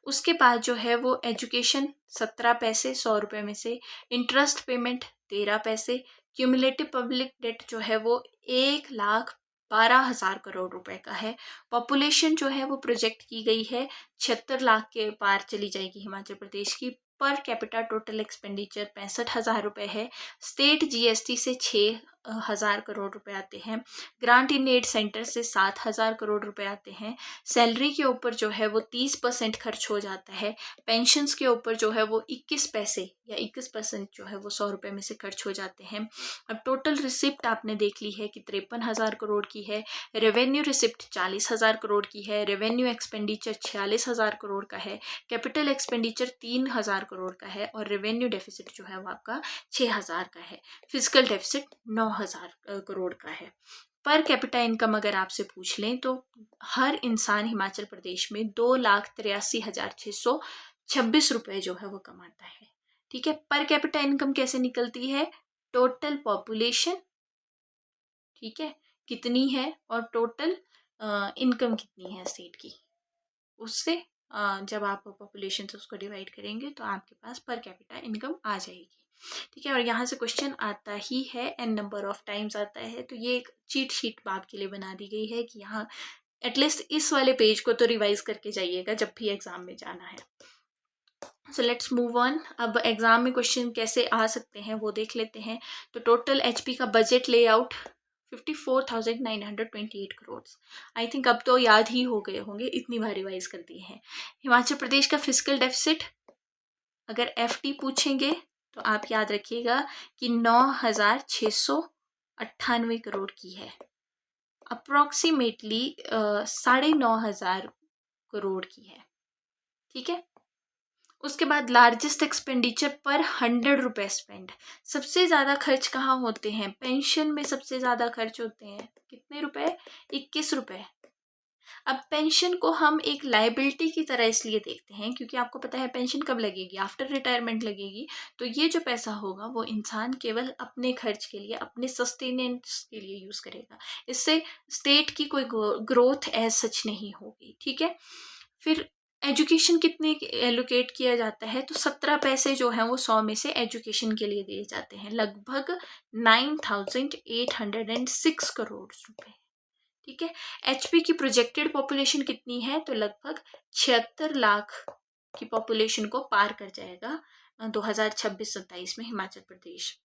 उसके बाद जो है वो एजुकेशन 17 पैसे 100 रुपये में से, इंटरेस्ट पेमेंट 13 पैसे, क्यूमुलेटिव पब्लिक डेट जो है वो 1,12,000 करोड़ रुपए का है। पॉपुलेशन जो है वो प्रोजेक्ट की गई है 76 लाख के पार चली जाएगी हिमाचल प्रदेश की। पर कैपिटा टोटल एक्सपेंडिचर 65,000 रुपये है। स्टेट जीएसटी से 6,000 करोड़ रुपए आते हैं। ग्रांट इन एड सेंटर से 7,000 करोड़ रुपए आते हैं। सैलरी के ऊपर जो है वो 30% खर्च हो जाता है। पेंशन्स के ऊपर जो है वो 21 पैसे या 21% जो है वो 100 रुपये में से खर्च हो जाते हैं। अब टोटल रिसिप्ट आपने देख ली है कि 53,000 करोड़ की है। रेवेन्यू रिसिप्ट 40,000 करोड़ की है। रेवेन्यू एक्सपेंडिचर 46,000 करोड़ का है। कैपिटल एक्सपेंडिचर 3,000 करोड़ का है, और रेवेन्यू डेफिसिट जो है वो आपका 6,000 का है। फिजिकल डेफिसिट 9,000 करोड़ का है। पर कैपिटा इनकम अगर आपसे पूछ लें तो हर इंसान हिमाचल प्रदेश में 2,83,626 रुपये जो है वो कमाता है। ठीक है, पर कैपिटा इनकम कैसे निकलती है? टोटल पॉपुलेशन, ठीक है, कितनी है, और टोटल इनकम कितनी है स्टेट की, उससे जब आप पॉपुलेशन से उसको डिवाइड करेंगे तो आपके पास पर कैपिटा इनकम आ जाएगी। ठीक है, और यहाँ से क्वेश्चन आता ही है, n नंबर ऑफ टाइम्स आता है। तो ये एक चीट शीट आपके लिए बना दी गई है कि यहाँ एटलीस्ट इस वाले पेज को तो रिवाइज करके जाइएगा जब भी एग्जाम में जाना है। So let's move on. अब एग्जाम में क्वेश्चन कैसे आ सकते हैं वो देख लेते हैं। तो टोटल एचपी का budget layout 54,928 crore. I think अब तो याद ही हो गए होंगे, इतनी बार रिवाइज कर दिए हैं। हिमाचल प्रदेश का फिजिकल डेफिसिट अगर एफटी पूछेंगे तो आप याद रखिएगा कि 9,698 करोड़ की है। अप्रॉक्सीमेटली 9,500 करोड़ की है। ठीक है। उसके बाद लार्जेस्ट एक्सपेंडिचर पर 100 रुपये स्पेंड। सबसे ज़्यादा खर्च कहाँ होते हैं? पेंशन में सबसे ज़्यादा खर्च होते हैं। कितने रुपए? 21 रुपये। अब पेंशन को हम एक लाइबिलिटी की तरह इसलिए देखते हैं क्योंकि आपको पता है पेंशन कब लगेगी? आफ्टर रिटायरमेंट लगेगी। तो ये जो पैसा होगा वो इंसान केवल अपने खर्च के लिए, अपने सस्टेनेंस के लिए यूज़ करेगा। इससे स्टेट की कोई ग्रोथ एज सच नहीं होगी। ठीक है। फिर एजुकेशन कितने एलोकेट किया जाता है? तो 17 पैसे जो हैं वो 100 में से एजुकेशन के लिए दिए जाते हैं, लगभग 9,806 करोड़ रुपए। ठीक है। एचपी की प्रोजेक्टेड पॉपुलेशन कितनी है? तो लगभग 76 लाख की पॉपुलेशन को पार कर जाएगा 2026-27 में हिमाचल प्रदेश।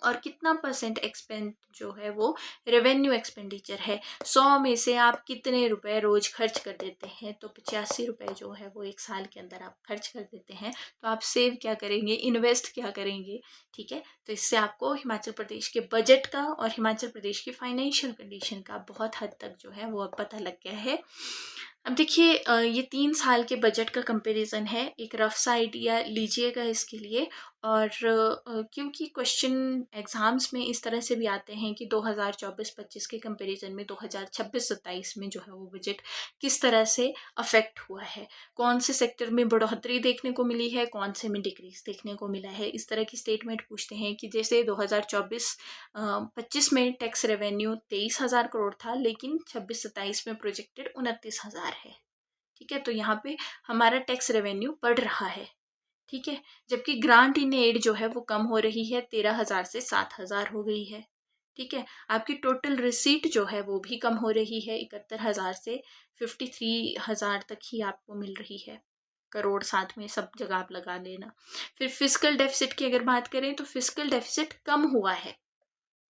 और कितना परसेंट एक्सपेंड जो है वो रेवेन्यू एक्सपेंडिचर है? 100 में से आप कितने रुपए रोज खर्च कर देते हैं? तो 85 रुपए जो है वो एक साल के अंदर आप खर्च कर देते हैं। तो आप सेव क्या करेंगे? इन्वेस्ट क्या करेंगे? ठीक है। तो इससे आपको हिमाचल प्रदेश के बजट का और हिमाचल प्रदेश की फाइनेंशियल कंडीशन का बहुत हद तक जो है वो पता लग गया है। अब देखिए ये 3 साल के बजट का कंपैरिजन है, एक रफ सा आइडिया लीजिएगा इसके लिए। और क्योंकि क्वेश्चन एग्ज़ाम्स में इस तरह से भी आते हैं कि 2024-25 के कंपैरिजन में 2026-27 में जो है वो बजट किस तरह से अफेक्ट हुआ है, कौन से सेक्टर में बढ़ोतरी देखने को मिली है, कौन से में डिक्रीज देखने को मिला है। इस तरह की स्टेटमेंट पूछते हैं कि जैसे 2024-25 में टैक्स रेवेन्यू 23,000 करोड़ था, लेकिन 26-27 में प्रोजेक्टेड 29,000 है। ठीक है। तो यहाँ पे हमारा टैक्स रेवेन्यू बढ़ रहा है। ठीक है। जबकि ग्रांट इन एड जो है वो कम हो रही है, 13,000 से 7,000 हो गई है। ठीक है। आपकी टोटल रिसीट जो है वो भी कम हो रही है, 71,000 से 53,000 तक ही आपको मिल रही है। करोड़ साथ में सब जगह आप लगा लेना। फिर फिजिकल डेफिसिट की अगर बात करें तो फिजिकल डेफिसिट कम हुआ है।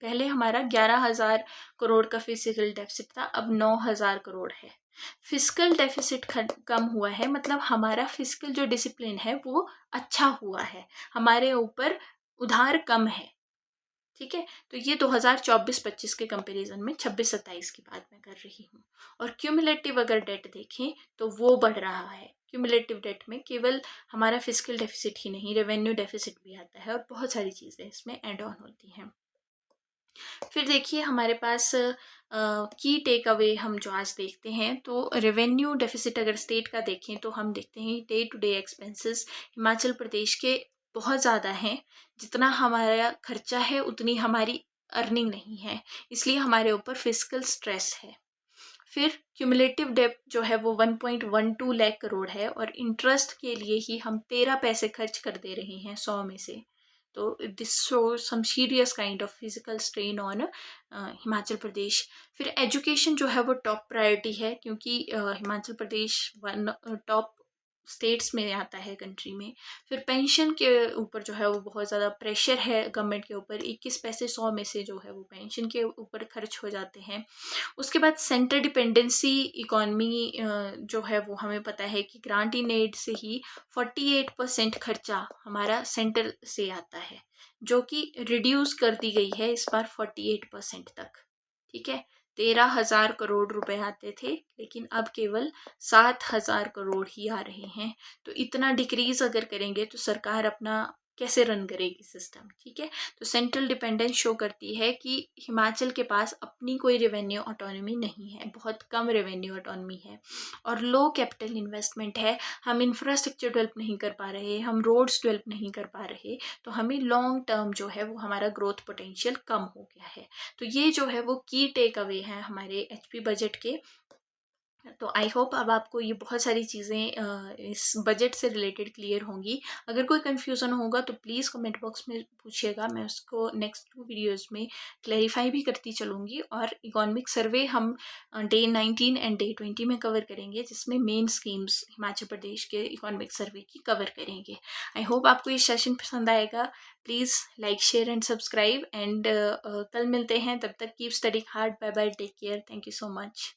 पहले हमारा 11,000 करोड़ का फिजिकल डेफिसिट था, अब 9,000 करोड़ है। फिजिकल डेफिसिट कम हुआ है, मतलब हमारा फिजिकल जो डिसिप्लिन है वो अच्छा हुआ है, हमारे ऊपर उधार कम है। ठीक है। तो ये 2024-25 के कंपैरिजन में 26-27 की बात मैं कर रही हूँ। और क्यूमुलेटिव अगर डेट देखें तो वो बढ़ रहा है। क्यूमुलेटिव डेट में केवल हमारा फिजिकल डेफिसिट ही नहीं, रेवेन्यू डेफिसिट भी आता है और बहुत सारी चीज़ें इसमें एड ऑन होती हैं। फिर देखिए हमारे पास की टेक अवे हम जो आज देखते हैं, तो रेवेन्यू डेफिसिट अगर स्टेट का देखें तो हम देखते हैं day to day expenses Himachal Pradesh के बहुत ज़्यादा हैं। जितना हमारा खर्चा है उतनी हमारी अर्निंग नहीं है, इसलिए हमारे ऊपर फिजिकल स्ट्रेस है। फिर क्यूमुलेटिव डेब्ट जो है वो 1.12 लाख करोड़ है और इंटरेस्ट के लिए ही हम 13 पैसे खर्च कर दे रहे हैं 100 में से। तो this show some serious kind of physical strain on Himachal Pradesh. फिर एजुकेशन जो है वो टॉप प्रायोरिटी है, क्योंकि Himachal Pradesh one top states में आता है कंट्री में। फिर पेंशन के ऊपर जो है वो बहुत ज़्यादा प्रेशर है गवर्नमेंट के ऊपर, 21 पैसे 100 में से जो है वो पेंशन के ऊपर खर्च हो जाते हैं। उसके बाद सेंटर डिपेंडेंसी इकॉनमी जो है वो हमें पता है कि ग्रांट इन एड से ही 48% खर्चा हमारा सेंटर से आता है, जो कि रिड्यूस कर दी गई है इस बार 48% तक। ठीक है। 13,000 करोड़ रुपए आते थे, लेकिन अब केवल 7,000 करोड़ ही आ रहे हैं। तो इतना डिक्रीज अगर करेंगे तो सरकार अपना कैसे रन करेगी सिस्टम? ठीक है। तो सेंट्रल डिपेंडेंस शो करती है कि हिमाचल के पास अपनी कोई रेवेन्यू ऑटोनॉमी नहीं है, बहुत कम रेवेन्यू ऑटोनॉमी है और लो कैपिटल इन्वेस्टमेंट है। हम इंफ्रास्ट्रक्चर डेवलप नहीं कर पा रहे, हम रोड्स डेवलप नहीं कर पा रहे, तो हमें लॉन्ग टर्म जो है वो हमारा ग्रोथ पोटेंशियल कम हो गया है। तो ये जो है वो की टेक अवे है हमारे एचपी बजट के। तो आई होप अब आपको ये बहुत सारी चीज़ें इस बजट से रिलेटेड क्लियर होंगी। अगर कोई कन्फ्यूज़न होगा तो प्लीज़ कमेंट बॉक्स में पूछिएगा, मैं उसको नेक्स्ट 2 वीडियोज़ में क्लैरिफाई भी करती चलूँगी। और इकोनॉमिक सर्वे हम डे 19 एंड डे 20 में कवर करेंगे, जिसमें मेन स्कीम्स हिमाचल प्रदेश के इकोनॉमिक सर्वे की कवर करेंगे। आई होप आपको ये सेशन पसंद आएगा। Please like, share and subscribe and कल मिलते हैं। तब तक keep studying hard. Bye bye, take care, thank you so much.